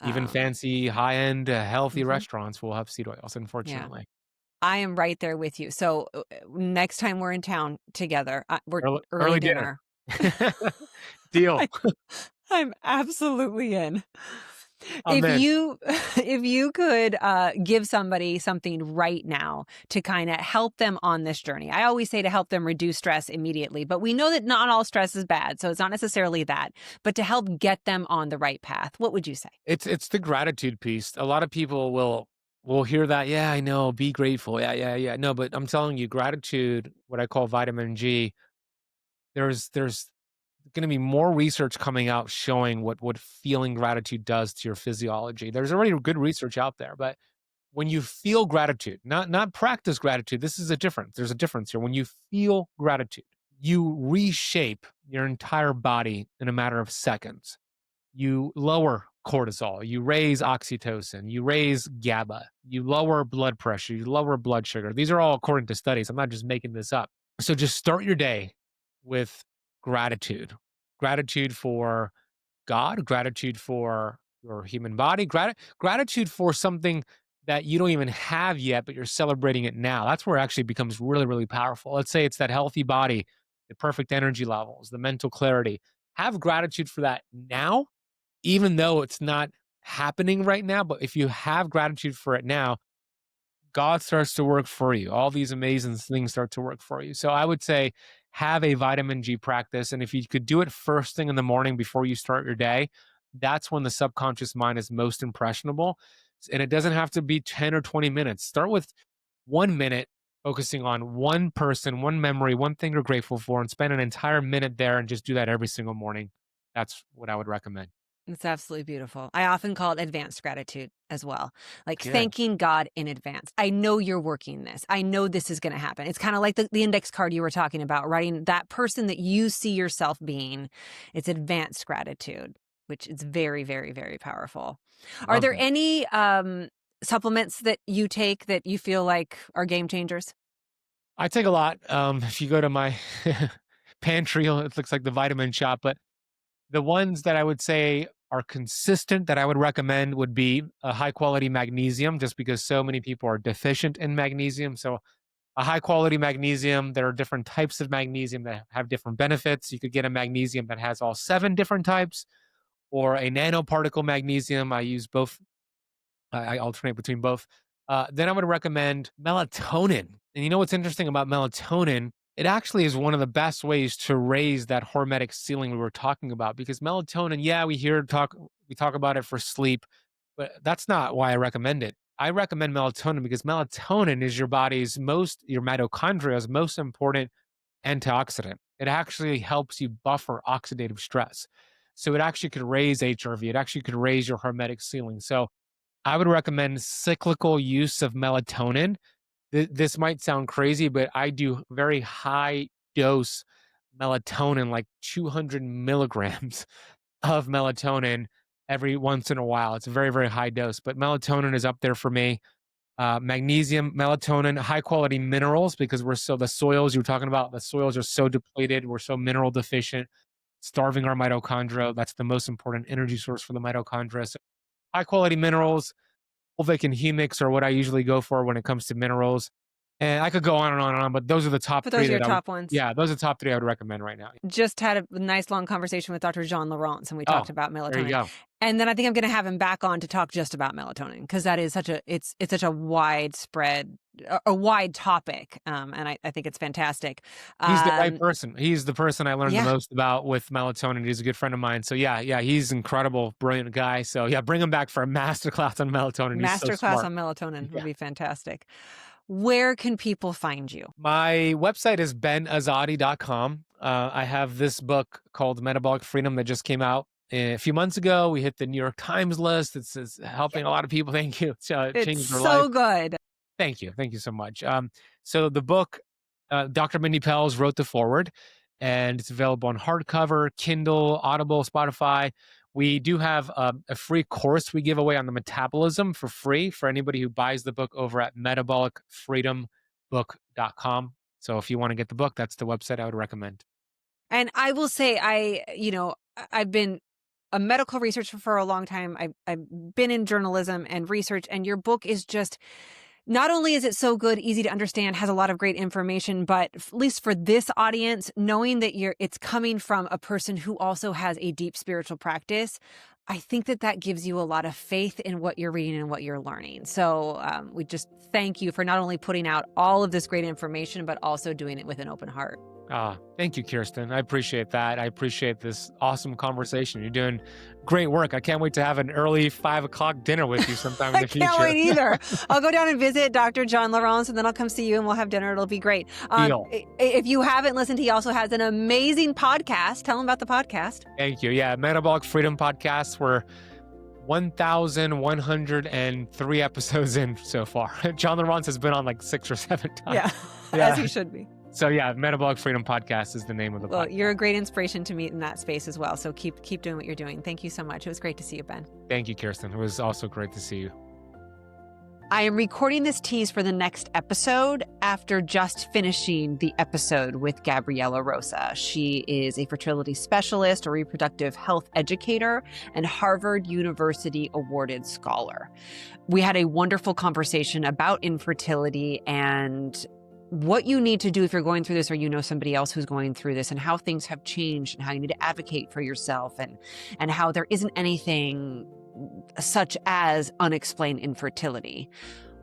A: Even
C: Um,
A: fancy, high-end, healthy
C: mhm.
A: restaurants will have seed oils,
C: Yeah.
A: unfortunately.
C: I am right there with you. So next time we're in town together, we're early
A: Early dinner.
C: dinner.
A: Deal.
C: I, I'm absolutely in.
A: I'm
C: If
A: in.
C: you if you could give somebody something right now to kind of help them on this journey. I always say to help them reduce stress immediately, but we know that not all stress is bad, so it's not necessarily that, but to help get them on the right path. What would you say?
A: It's the gratitude piece. A lot of people will hear that, "Yeah, I know, be grateful." Yeah, yeah, yeah. No, but I'm telling you, gratitude, what I call vitamin G, there's gonna be more research coming out showing what feeling gratitude does to your physiology. There's already good research out there, but when you feel gratitude, not practice gratitude, this is a difference. There's a difference here. When you feel gratitude, you reshape your entire body in a matter of seconds. You lower cortisol, you raise oxytocin, you raise GABA, you lower blood pressure, you lower blood sugar. These are all according to studies. I'm not just making this up. So just start your day with gratitude. Gratitude for God, gratitude for your human body, gratitude for something that you don't even have yet, but you're celebrating it now. That's where it actually becomes really, really powerful. Let's say it's that healthy body, the perfect energy levels, the mental clarity. Have gratitude for that now, even though it's not happening right now. But if you have gratitude for it now, God starts to work for you. All these amazing things start to work for you. So I would say have a vitamin G practice. And if you could do it first thing in the morning before you start your day, that's when the subconscious mind is most impressionable. And it doesn't have to be 10 or 20 minutes. Start with 1 minute, focusing on one person, one memory, one thing you're grateful for, and spend an entire minute there and just do that every single morning. That's what I would recommend.
C: It's absolutely beautiful. I often call it advanced gratitude as well. Like
A: Good.
C: thanking God in advance. I know you're working this. I know this is going to happen. It's kind of like the index card you were talking about, writing that person that you see yourself being. It's advanced gratitude, which is very, very, very powerful. Are
A: Love
C: there
A: that.
C: any supplements that you take that you feel like are game changers?
A: I take a lot. If you go to my pantry, it looks like the vitamin shop, but the ones that I would say are consistent that I would recommend would be a high quality magnesium, just because so many people are deficient in magnesium. So, a high quality magnesium, there are different types of magnesium that have different benefits. You could get a magnesium that has all seven different types, or a nanoparticle magnesium. I use both, I alternate between both. Then I would recommend melatonin. And you know what's interesting about melatonin? It actually is one of the best ways to raise that hormetic ceiling we were talking about, because melatonin, yeah, we talk about it for sleep, but that's not why I recommend it. I recommend melatonin because melatonin is your mitochondria's most important antioxidant. It actually helps you buffer oxidative stress. So it actually could raise HRV. It actually could raise your hormetic ceiling. So I would recommend cyclical use of melatonin. This might sound crazy, but I do very high dose melatonin, like 200 milligrams of melatonin every once in a while. It's a very, very high dose, but melatonin is up there for me. Magnesium, melatonin, high quality minerals, because the soils you were talking about, the soils are so depleted. We're so mineral deficient, starving our mitochondria. That's the most important energy source for the mitochondria. So high quality minerals, fulvic and humics are what I usually go for when it comes to minerals. And I could go on and on and on, but those are the top
C: But
A: three.
C: those are your top ones.
A: Yeah, those are the top three I would recommend right now.
C: Just had a nice long conversation with Dr. Jean Laurence, and we talked about melatonin.
A: There you go.
C: And then I think I'm going to have him back on to talk just about melatonin, because that is it's such a widespread, a wide topic. And I think it's fantastic.
A: He's the right person. He's the person I learned the most about with melatonin. He's a good friend of mine. So yeah, he's incredible, brilliant guy. So yeah, bring him back for a masterclass on melatonin.
C: Masterclass on melatonin would be fantastic. Where can people find you?
A: My website is benazadi.com. I have this book called Metabolic Freedom that just came out a few months ago. We hit the New York Times list. It's helping a lot of people. Thank you. It's changed their life.
C: So good.
A: Thank you. Thank you so much. So the book, Dr. Mindy Pelz wrote the foreword, and it's available on hardcover, Kindle, Audible, Spotify. We do have a free course we give away on the metabolism for free for anybody who buys the book over at metabolicfreedombook.com. So if you want to get the book, that's the website I would recommend.
C: And I will say, I've been a medical researcher for a long time. I've been in journalism and research, and your book is just, not only is it so good, easy to understand, has a lot of great information, but at least for this audience, knowing that it's coming from a person who also has a deep spiritual practice, I think that gives you a lot of faith in what you're reading and what you're learning. So we just thank you for not only putting out all of this great information, but also doing it with an open heart.
A: Thank you, Kerstin. I appreciate that. I appreciate this awesome conversation. You're doing great work. I can't wait to have an early 5 o'clock dinner with you sometime in the future.
C: I can't wait either. I'll go down and visit Dr. Jean Laurence, and then I'll come see you and we'll have dinner. It'll be great.
A: Deal.
C: If you haven't listened, he also has an amazing podcast. Tell him about the podcast.
A: Thank you. Yeah, Metabolic Freedom Podcast. We're 1,103 episodes in so far. John Laurence has been on like 6 or 7 times.
C: Yeah. As he should be.
A: So yeah, Metabolic Freedom Podcast is the name of the podcast.
C: Well, you're a great inspiration to me in that space as well. So keep doing what you're doing. Thank you so much. It was great to see you, Ben.
A: Thank you, Kerstin. It was also great to see you.
C: I am recording this tease for the next episode after just finishing the episode with Gabriella Rosa. She is a fertility specialist, a reproductive health educator, and Harvard University awarded scholar. We had a wonderful conversation about infertility and what you need to do if you're going through this, or you know somebody else who's going through this, and how things have changed and how you need to advocate for yourself, and how there isn't anything such as unexplained infertility.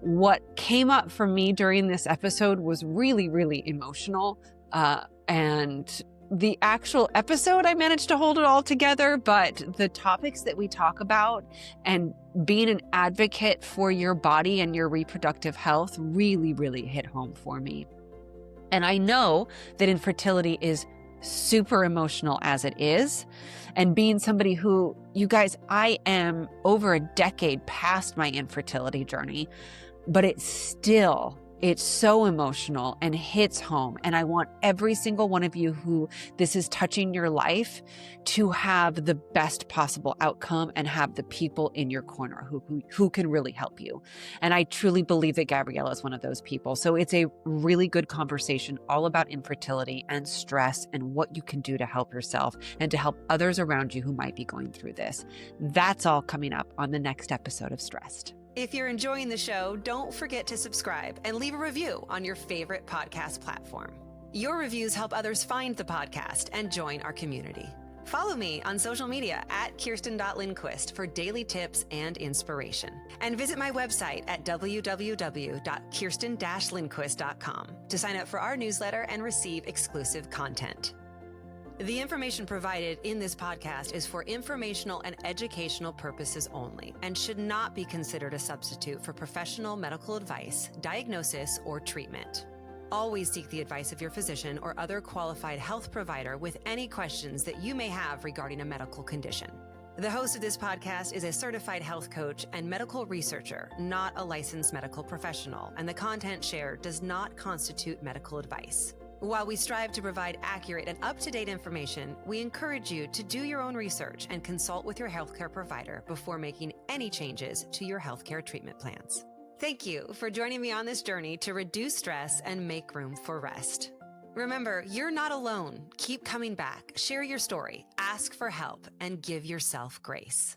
C: What came up for me during this episode was really, really emotional. And the actual episode, I managed to hold it all together, but the topics that we talk about and being an advocate for your body and your reproductive health really, really hit home for me. And I know that infertility is super emotional as it is. And being somebody who, you guys, I am over a decade past my infertility journey, but it's so emotional and hits home. And I want every single one of you who this is touching your life to have the best possible outcome and have the people in your corner who can really help you. And I truly believe that Gabriella is one of those people. So it's a really good conversation all about infertility and stress and what you can do to help yourself and to help others around you who might be going through this. That's all coming up on the next episode of StRest.
B: If you're enjoying the show, don't forget to subscribe and leave a review on your favorite podcast platform. Your reviews help others find the podcast and join our community. Follow me on social media at Kerstin.Lindquist for daily tips and inspiration. And visit my website at www.Kerstin-Lindquist.com to sign up for our newsletter and receive exclusive content. The information provided in this podcast is for informational and educational purposes only and should not be considered a substitute for professional medical advice, diagnosis, or treatment. Always seek the advice of your physician or other qualified health provider with any questions that you may have regarding a medical condition. The host of this podcast is a certified health coach and medical researcher, not a licensed medical professional, and the content shared does not constitute medical advice. While we strive to provide accurate and up-to-date information, we encourage you to do your own research and consult with your healthcare provider before making any changes to your healthcare treatment plans. Thank you for joining me on this journey to reduce stress and make room for rest. Remember, you're not alone. Keep coming back, share your story, ask for help, and give yourself grace.